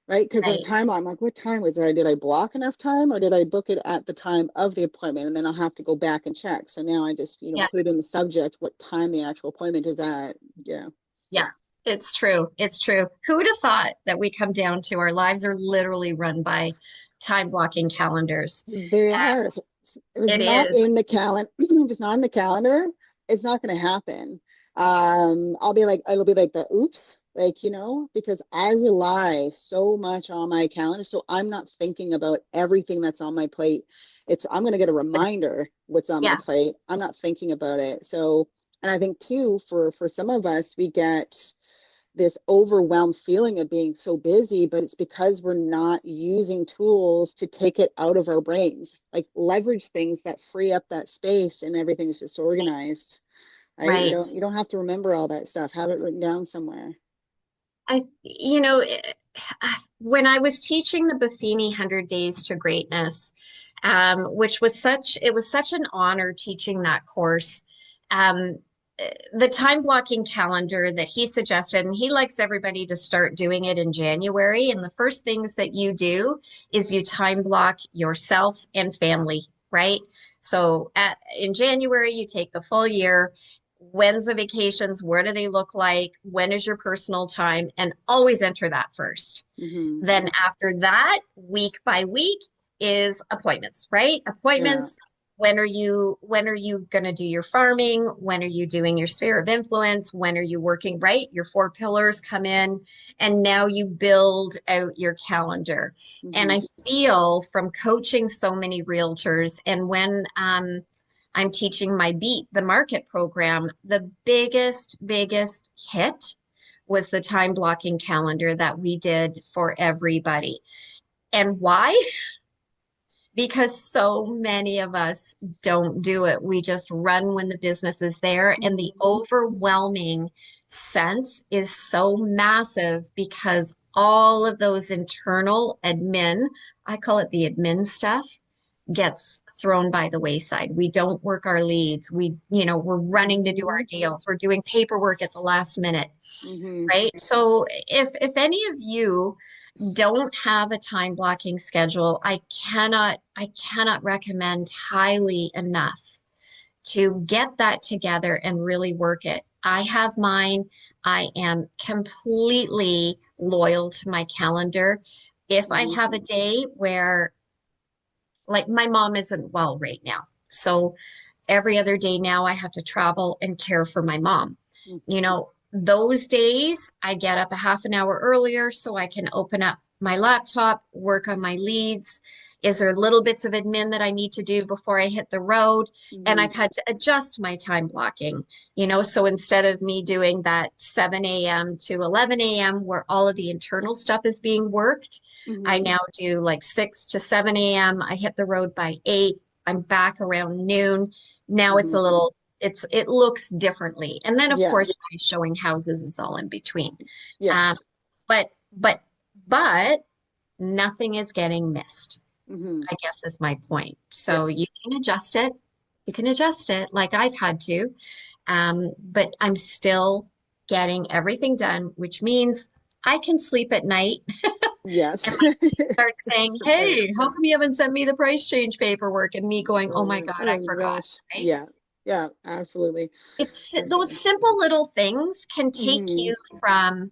S1: right? Because at the
S2: right.
S1: time I'm like, what time was it? Did I block enough time or did I book it at the time of the appointment? And then I'll have to go back and check. So now I just,
S2: Yeah,
S1: put it in the subject, what time the actual appointment is at. Yeah.
S2: yeah. It's true. It's true. Who would have thought that we come down to our lives are literally run by time blocking calendars?
S1: They are. If it's
S2: It
S1: not
S2: is.
S1: in the calendar, if it's not in the calendar, it's not going to happen. I'll be like, it'll be like the oops, like, because I rely so much on my calendar. So I'm not thinking about everything that's on my plate. I'm going to get a reminder what's on my
S2: Yeah,
S1: plate. I'm not thinking about it. So, and I think too, for some of us, we get this overwhelmed feeling of being so busy, but it's because we're not using tools to take it out of our brains, like leverage things that free up that space and everything's just organized, right? You
S2: right.
S1: don't you don't have to remember all that stuff. Have it written down somewhere.
S2: You know, when I was teaching the Buffini 100 Days to Greatness, which was it was such an honor teaching that course. Um, the time blocking calendar that he suggested, and he likes everybody to start doing it in January. And the first things that you do is you time block yourself and family, right? So in January, you take the full year. When's the vacations? Where do they look like? When is your personal time? And always enter that first.
S1: Hmm.
S2: Then after that, week by week is appointments, right?
S1: Yeah.
S2: Appointments. When are you going to do your farming? When are you doing your sphere of influence? When are you working, right? Your four pillars come in and now you build out your calendar. And
S1: Hmm.
S2: I feel from coaching so many realtors and when I'm teaching my Beat the Market program. The biggest hit was the time blocking calendar that we did for everybody. And why? Because so many of us don't do it. We just run when the business is there, and the
S1: Mhm.
S2: overwhelming sense is so massive because all of those internal admin, I call it the admin stuff, gets thrown by the wayside. We don't work our leads. We're running to do our
S1: Mhm.
S2: deals. We're doing paperwork at the last minute,
S1: Mhm.
S2: right? So if any of you don't have a time blocking schedule, I cannot recommend highly enough to get that together and really work it. I have mine. I am completely loyal to my calendar. If I
S1: Mhm.
S2: have a day where, like, my mom isn't well right now, so every other day now I have to travel and care for my mom. You
S1: Mhm.
S2: know, those days I get up a half an hour earlier so I can open up my laptop, work on my leads. Is there little bits of admin that I need to do before I hit the road? And
S1: Mhm.
S2: I've had to adjust my time blocking. So instead of me doing that 7 a.m. to 11 a.m. where all of the internal stuff is being worked, I
S1: Mhm.
S2: now do like 6 to 7 a.m. I hit the road by 8. I'm back around noon. Now it's a
S1: Mhm.
S2: little, it looks differently. And then of
S1: Yeah.
S2: course showing houses is all in between. Um,
S1: Yes.
S2: but but but nothing is getting missed,
S1: Mhm.
S2: I guess is my point. So you
S1: Yes.
S2: can adjust it. You can adjust it like I've had to. But I'm still getting everything done, which means I can sleep at night
S1: Yes.
S2: and start saying,
S1: Right.
S2: "Hey, how come you haven't sent me the price change paperwork?" And me going, "Oh my
S1: Right.
S2: God, I
S1: Oh
S2: forgot."
S1: gosh.
S2: Right?
S1: Yeah. Yeah. Absolutely.
S2: It's those
S1: Absolutely.
S2: simple little things can take
S1: Mhm.
S2: you from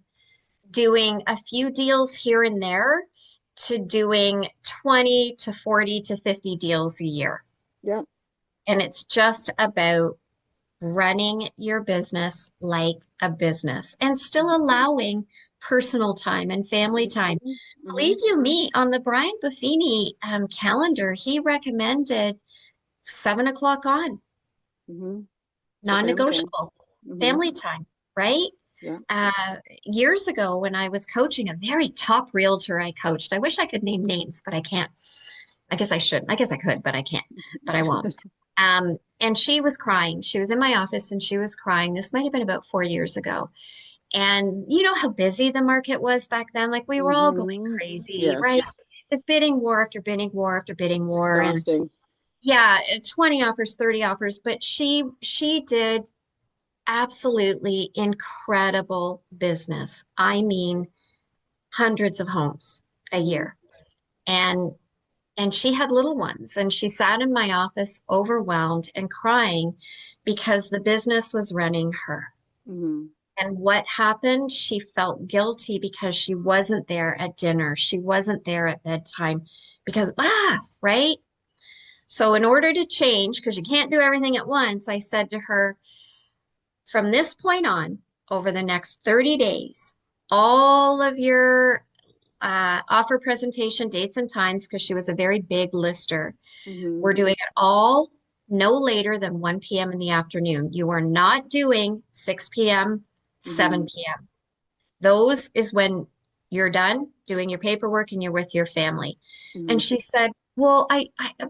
S2: doing a few deals here and there to doing 20 to 40 to 50 deals a year.
S1: Yeah.
S2: And it's just about running your business like a business and still allowing personal time and family time.
S1: Mhm.
S2: Believe
S1: Mhm.
S2: you me, on the Brian Buffini calendar, he recommended 7 o'clock on,
S1: Mhm. It's a family time.
S2: non-negotiable
S1: Mhm.
S2: family time, right?
S1: Yeah.
S2: Years ago, when I was coaching a very top realtor I coached, I wish I could name names, but I can't. I guess I should. I guess I could, but I can't, but I won't. And she was crying. She was in my office and she was crying. This might have been about 4 years ago. And you know how busy the market was back then? Like we were all going
S1: Mhm.
S2: crazy, right?
S1: Yes.
S2: It's bidding war after bidding war after bidding
S1: It's
S2: war. And
S1: exhausting.
S2: yeah, 20 offers, 30 offers, but she did absolutely incredible business. I mean, hundreds of homes a
S1: Mhm.
S2: year. And she had little ones and she sat in my office overwhelmed and crying because the business was running her.
S1: Mhm.
S2: And what happened? She felt guilty because she wasn't there at dinner. She wasn't there at bedtime because, right? So, in order to change, because you can't do everything at once, I said to her, from this point on, over the next 30 days, all of your offer presentation dates and times, because she was a very big lister,
S1: Mhm.
S2: we're doing it all no later than 1 p.m. in the afternoon. You are not doing 6 p.m.,
S1: Mhm.
S2: 7 p.m. Those is when you're done doing your paperwork and you're with your family. And
S1: Mhm.
S2: she said, well,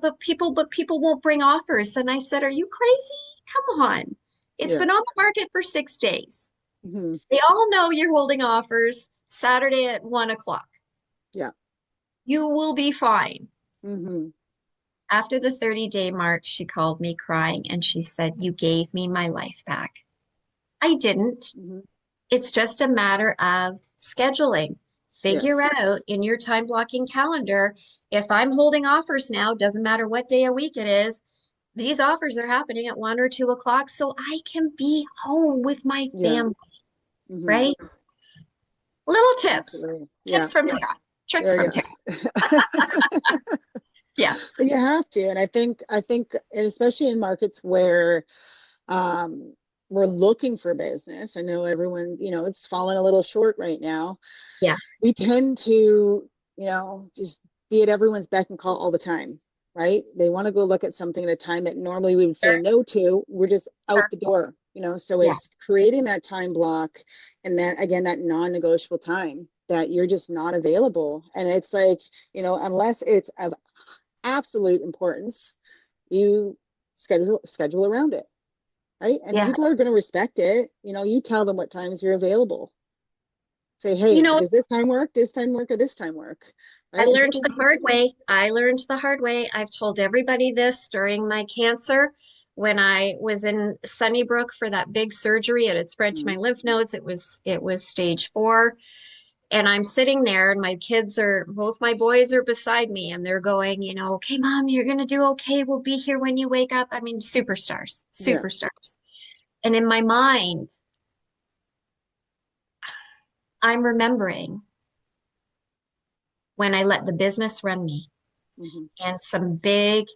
S2: but people won't bring offers. And I said, are you crazy? Come on. It's
S1: Yeah.
S2: been on the market for 6 days.
S1: Mhm.
S2: They all know you're holding offers Saturday at 1 o'clock.
S1: Yeah.
S2: You will be fine.
S1: Mhm.
S2: After the 30-day mark, she called me crying and she said, you gave me my life back. I didn't.
S1: Mhm.
S2: It's just a matter of scheduling. Figure
S1: Yes.
S2: out in your time blocking calendar, if I'm holding offers now, doesn't matter what day a week it is, these offers are happening at 1 or 2 o'clock so I can be home with my
S1: Yeah.
S2: family,
S1: Mhm.
S2: right? Little tips.
S1: Absolutely. Yeah.
S2: Tips from Tara. Tricks
S1: There
S2: from
S1: you
S2: Tara.
S1: go.
S2: Yeah.
S1: But you have to, and I think, and especially in markets where um, we're looking for business. I know everyone, is falling a little short right now.
S2: Yeah.
S1: We tend to, just be at everyone's beck and call all the time. right? They want to go look at something at a time that normally we would say
S2: Sure,
S1: no to. We're just out
S2: sure.
S1: the door, you know? So
S2: Yeah.
S1: it's creating that time block and that, again, that non-negotiable time that you're just not available. And it's like, you know, unless it's of absolute importance, you schedule around it, right? And
S2: Yeah.
S1: people are going to respect it. You know, you tell them what times you're available. Say,
S2: You
S1: hey,
S2: know,
S1: does this time work? This time work or this time work?
S2: I
S1: Right? And
S2: learned
S1: people,
S2: the hard way. I learned the hard way. I've told everybody this during my cancer. When I was in Sunnybrook for that big surgery, it had spread to my
S1: mm,
S2: lymph nodes. It was stage 4. And I'm sitting there, and my kids are, both my boys are beside me, and they're going, okay, mom, you're gonna do okay. We'll be here when you wake up. I mean, superstars,
S1: yeah.
S2: superstars. And in my mind, I'm remembering when I let the business run me
S1: Hmm.
S2: and some big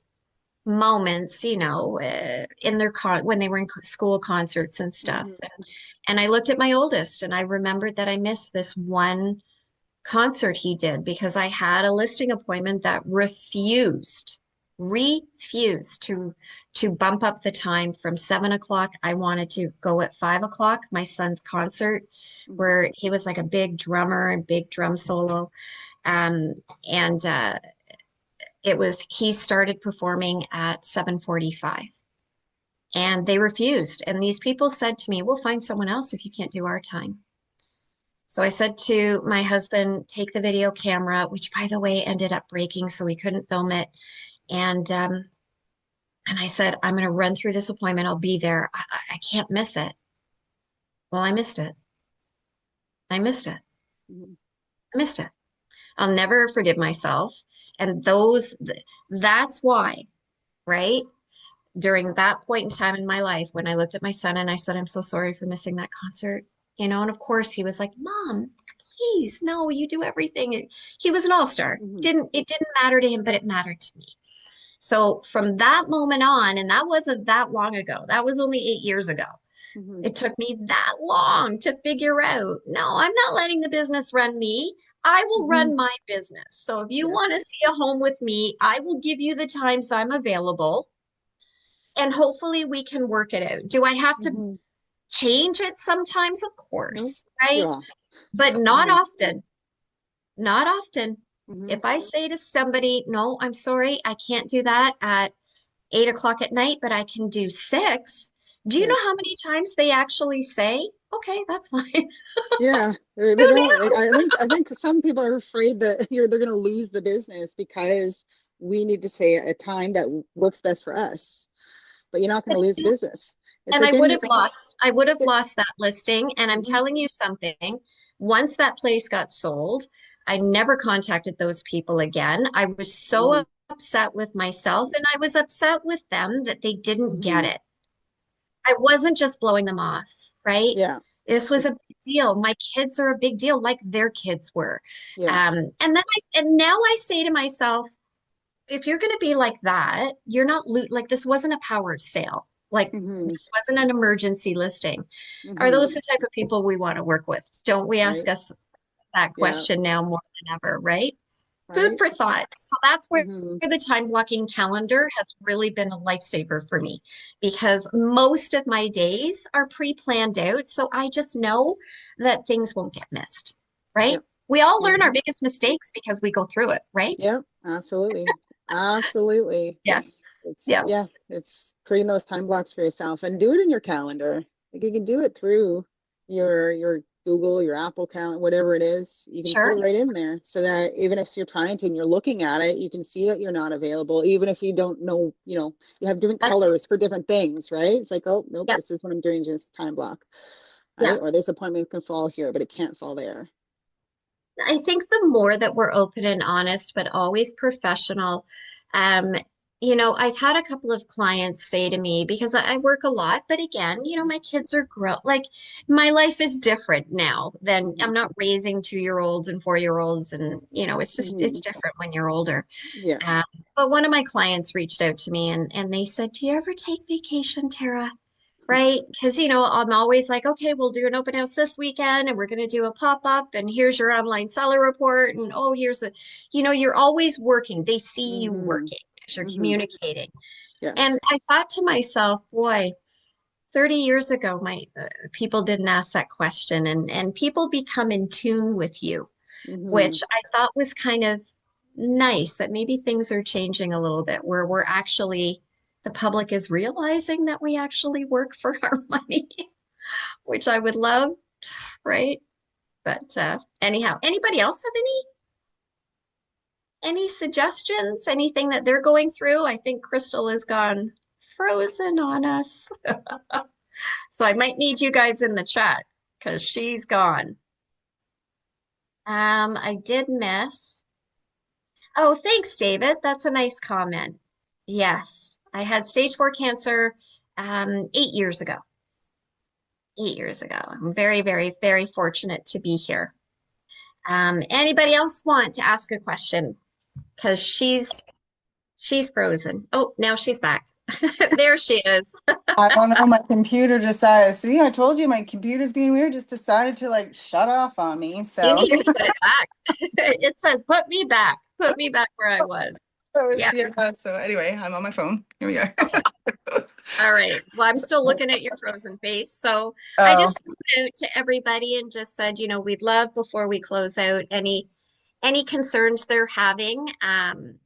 S2: moments, in their when they were in school concerts and stuff.
S1: Hmm.
S2: And I looked at my oldest and I remembered that I missed this one concert he did because I had a listing appointment that refused to bump up the time from 7 o'clock. I wanted to go at 5 o'clock, my son's concert,
S1: Hmm.
S2: where he was like a big drummer and big drum solo. Um, and he started performing at 7:45 and they refused. And these people said to me, we'll find someone else if you can't do our time. So I said to my husband, take the video camera, which by the way ended up breaking, so we couldn't film it. And I said, I'm going to run through this appointment. I'll be there. I can't miss it. Well, I missed it. I missed it.
S1: Hmm.
S2: I missed it. I'll never forgive myself. And that's why, right? During that point in time in my life, when I looked at my son and I said, I'm so sorry for missing that concert, and of course he was like, Mom, please, no, you do everything. He was an all-star.
S1: Hmm.
S2: It didn't matter to him, but it mattered to me. So from that moment on, and that wasn't that long ago, that was only 8 years ago.
S1: Hmm.
S2: It took me that long to figure out, no, I'm not letting the business run me. I will
S1: Hmm.
S2: run my business. So if you want
S1: Yes.
S2: to see a home with me, I will give you the times I'm available and hopefully we can work it out. Do I have to
S1: Hmm.
S2: change it sometimes? Of
S1: No.
S2: course, right?
S1: Yeah.
S2: But not
S1: Hmm.
S2: often. Not often.
S1: Hmm.
S2: If I say to somebody, no, I'm sorry, I can't do that at 8 o'clock at night, but I can do 6. Do you
S1: Yeah.
S2: know how many times they actually say, okay, that's fine?
S1: Yeah. They
S2: Who
S1: don't like,
S2: knew?
S1: I think some people are afraid that they're going to lose the business because we need to say a time that works best for us, but you're not going to lose the business. It's
S2: And
S1: like any.
S2: I would have lost that listing. And I'm
S1: Mhm.
S2: telling you something, once that place got sold, I never contacted those people again. I was so
S1: Mhm.
S2: upset with myself and I was upset with them that they didn't get
S1: Mhm.
S2: it. I wasn't just blowing them off, right?
S1: Yeah.
S2: This was a big deal. My kids are a big deal, like their kids were.
S1: Yeah.
S2: And now I say to myself, if you're going to be like that, you're not like this wasn't a power sale. Like
S1: Hmm.
S2: this wasn't an emergency listing. Are
S1: Hmm.
S2: those the type of people we want to work with? Don't we ask
S1: Right.
S2: us that
S1: Yeah.
S2: question now more than ever, right? Food
S1: Right.
S2: for thought. So that's where
S1: Hmm.
S2: the time blocking calendar has really been a lifesaver for me because most of my days are pre-planned out. So I just know that things won't get missed, right?
S1: Yep.
S2: We all
S1: Yep.
S2: learn our biggest mistakes because we go through it, right?
S1: Yep. Absolutely. Absolutely.
S2: Yeah.
S1: It's,
S2: Yeah.
S1: yeah, it's creating those time blocks for yourself and do it in your calendar. Like you can do it through your Google, your Apple calendar, whatever it is. You can put
S2: Sure.
S1: it right in there so that even if you're trying to and you're looking at it, you can see that you're not available. Even if you don't know, you have different
S2: That's,
S1: colors for different things, right? It's like, oh, nope,
S2: yeah.
S1: this is what I'm doing, just time block,
S2: Yeah.
S1: right? Or this appointment can fall here, but it can't fall there.
S2: I think the more that we're open and honest, but always professional, um, I've had a couple of clients say to me, because I work a lot, but again, my kids are grown, like my life is different now than
S1: Hmm.
S2: I'm not raising 2-year-olds and 4-year-olds. And, it's
S1: Hmm.
S2: different when you're older.
S1: Yeah.
S2: Um, but one of my clients reached out to me and they said, do you ever take vacation, Tara? Right? Because, I'm always like, okay, we'll do an open house this weekend and we're going to do a pop-up and here's your online seller report. And oh, you're always working. They see you
S1: Hmm.
S2: working. You're
S1: Hmm.
S2: communicating. And
S1: Yes.
S2: I thought to myself, boy, 30 years ago, my people didn't ask that question, and people become in tune with you,
S1: Hmm.
S2: which I thought was kind of nice that maybe things are changing a little bit where we're actually, the public is realizing that we actually work for our money, which I would love, right? But anyhow, anybody else have any suggestions, anything that they're going through? I think Crystal has gone frozen on us. So I might need you guys in the chat because she's gone. I did miss. Oh, thanks, David. That's a nice comment. Yes, I had stage 4 cancer 8 years ago. 8 years ago. I'm very, very, very fortunate to be here. Anybody else want to ask a question? Because she's frozen. Oh, now she's back. There she is.
S3: I don't know. My computer decided. See, I told you my computer's being weird. Just decided to like shut off on me.
S2: You
S3: So
S2: need to put it back. It says, put me back. Put me back where I was.
S3: so
S2: Yeah.
S3: yeah. So anyway, I'm on my phone. Here we are.
S2: Okay. All right. Well, I'm still looking at your frozen face. So I
S3: Oh,
S2: just put out to everybody and just said, we'd love before we close out any concerns they're having.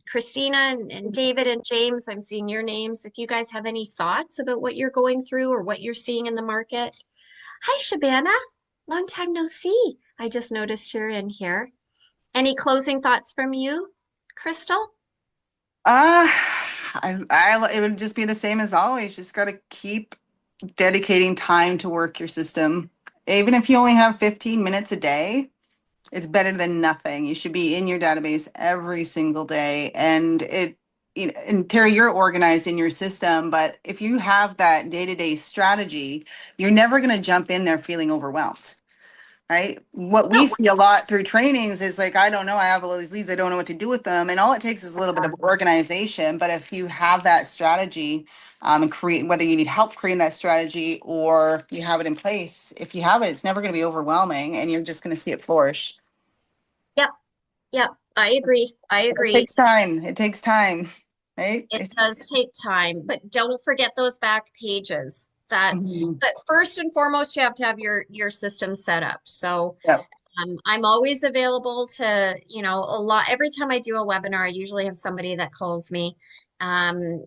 S2: Christina and David and James, I'm seeing your names. If you guys have any thoughts about what you're going through or what you're seeing in the market. Hi, Shabana. Long time no see. I just noticed you're in here. Any closing thoughts from you, Crystal?
S3: uh, it would just be the same as always. Just got to keep dedicating time to work your system. Even if you only have 15 minutes a day, it's better than nothing. You should be in your database every single day. And Terry, you're organized in your system, but if you have that day-to-day strategy, you're never going to jump in there feeling overwhelmed. Right. What we
S2: No.
S3: see a lot through trainings is like, I don't know, I have all these leads, I don't know what to do with them. And all it takes is a little bit of organization. But if you have that strategy, and create, whether you need help creating that strategy or you have it in place, if you have it, it's never going to be overwhelming and you're just going to see it flourish.
S2: Yep. Yep. I agree. I
S3: It
S2: agree.
S3: takes time. It takes time, right?
S2: It does take time, but don't forget those back pages.
S3: Mhm.
S2: But first and foremost, you have to have your system set up. So
S3: Yeah.
S2: I'm always available to, a lot. Every time I do a webinar, I usually have somebody that calls me.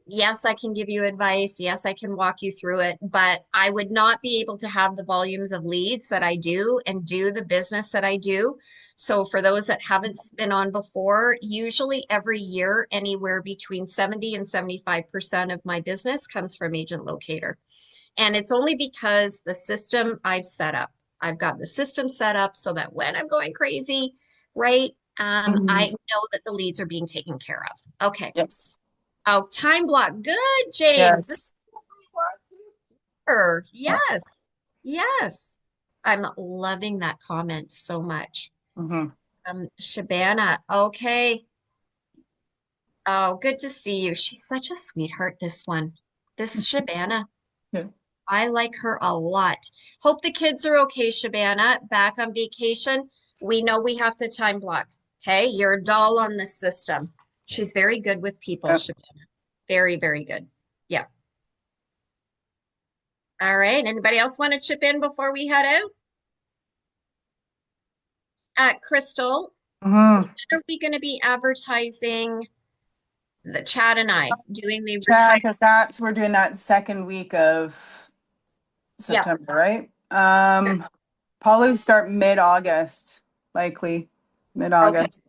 S2: Yes, I can give you advice. Yes, I can walk you through it, but I would not be able to have the volumes of leads that I do and do the business that I do. So for those that haven't been on before, usually every year, anywhere between 70 and 75% of my business comes from Agent Locator. And it's only because the system I've set up. I've got the system set up so that when I'm going crazy, right, I
S3: Mhm.
S2: know that the leads are being taken care of. Okay.
S3: Yes.
S2: Oh, time block. Good, James. This
S3: Yes.
S2: is what we want to hear.
S3: Yeah.
S2: Yes. Yes. I'm loving that comment so much.
S3: Mhm.
S2: Shabana. Okay. Oh, good to see you. She's such a sweetheart, this one. This Shabana.
S3: Yeah.
S2: I like her a lot. Hope the kids are okay, Shabana. Back on vacation. We know we have to time block. Okay, you're a doll on the system. She's very good with people,
S3: Yeah.
S2: Shabana. Very, very good. Yeah. All right. Anybody else want to chip in before we head out? Crystal, when
S3: Mhm.
S2: are we going to be advertising the Chad and I doing the
S3: Chad,
S2: retire?
S3: because that's we're doing that second week of
S2: Yep.
S3: September, right? Probably start mid-August, likely
S2: Okay.
S3: mid-August.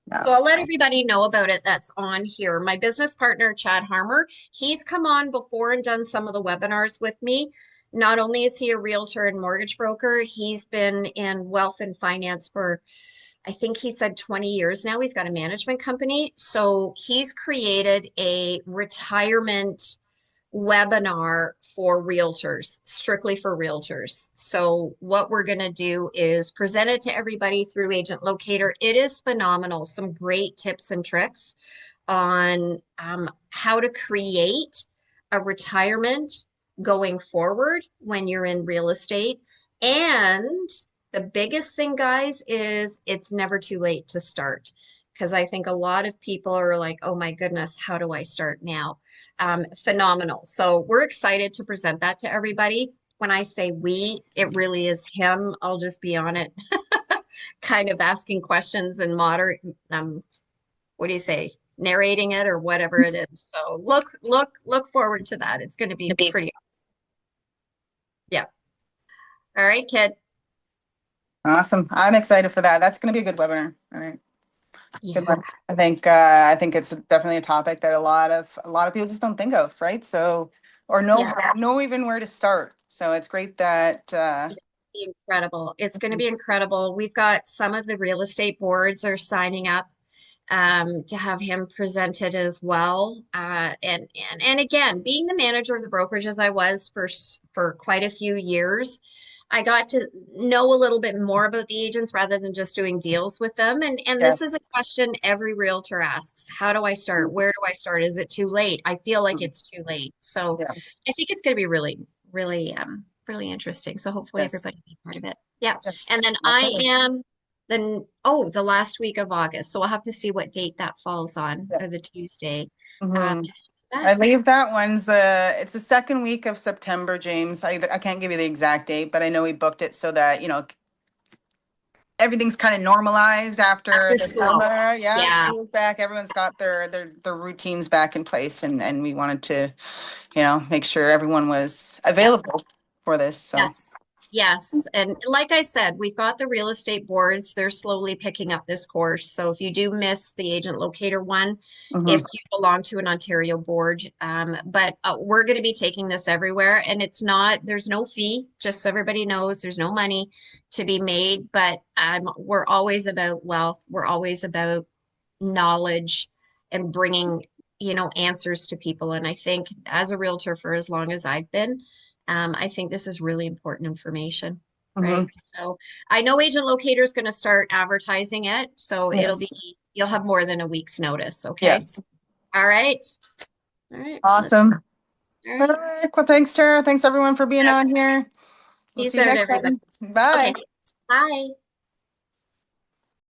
S3: Yeah.
S2: So I'll let everybody know about it that's on here. My business partner, Chad Harmer, he's come on before and done some of the webinars with me. Not only is he a realtor and mortgage broker, he's been in wealth and finance for, I think he said 20 years now. He's got a management company. So he's created a retirement webinar for realtors, strictly for realtors. So what we're going to do is present it to everybody through Agent Locator. It is phenomenal. Some great tips and tricks on how to create a retirement going forward when you're in real estate. And the biggest thing, guys, is it's never too late to start. because I think a lot of people are like, oh my goodness, how do I start now? Phenomenal. So we're excited to present that to everybody. When I say we, it really is him. I'll just be on it, kind of asking questions and moderate, what do you say, narrating it or whatever it is. So look forward to that. It's going to be pretty, yeah. All right, kid.
S3: Awesome. I'm excited for that. That's going to be a good webinar. All right.
S2: Yeah.
S3: Good luck. I think it's definitely a topic that a lot of people just don't think of, right? So, or know even where to start. So it's great that
S2: Incredible. It's going to be incredible. We've got some of the real estate boards are signing up to have him presented as well. And again, being the manager of the brokerage as I was for quite a few years, I got to know a little bit more about the agents rather than just doing deals with them. And this is
S3: yes.
S2: a question every realtor asks. How do I start? Where do I start? Is it too late? I feel like it's too late. So
S3: Yeah.
S2: I think it's going to be really interesting. So hopefully
S3: Yes.
S2: everybody be part of it. Yeah. And
S3: Yes.
S2: then I
S3: Absolutely.
S2: am the last week of August. So we'll have to see what date that falls on,
S3: Yeah.
S2: or the Tuesday. Um,
S3: Mhm. I
S2: that,
S3: believe that it's the second week of September, James. I can't give you the exact date, but I know we booked it so that, everything's kind of normalized after
S2: after
S3: the
S2: school.
S3: summer. Yeah,
S2: Yeah.
S3: school's back. Everyone's got their routines back in place, and we wanted to, make sure everyone was
S2: Yeah.
S3: available for this. So,
S2: Yes. Yes. And like I said, we've got the real estate boards. They're slowly picking up this course. So if you do miss the agent locator one, if
S3: mhm.
S2: you belong to an Ontario board, but we're going to be taking this everywhere. And there's no fee, just so everybody knows there's no money to be made. But we're always about wealth. We're always about knowledge and bringing, answers to people. And I think as a realtor for as long as I've been, I think this is really important information, right?
S3: Mhm.
S2: So I know Agent Locator is going to start advertising it, so
S3: Yes.
S2: you'll have more than a week's notice, okay?
S3: Yes.
S2: All right. All right.
S3: Awesome.
S2: All
S3: All
S2: right.
S3: right. Well, thanks, Tara. Thanks everyone for being on here. We'll
S2: Peace
S3: see you
S2: out,
S3: next
S2: everybody.
S3: time. Bye.
S2: Okay. Bye.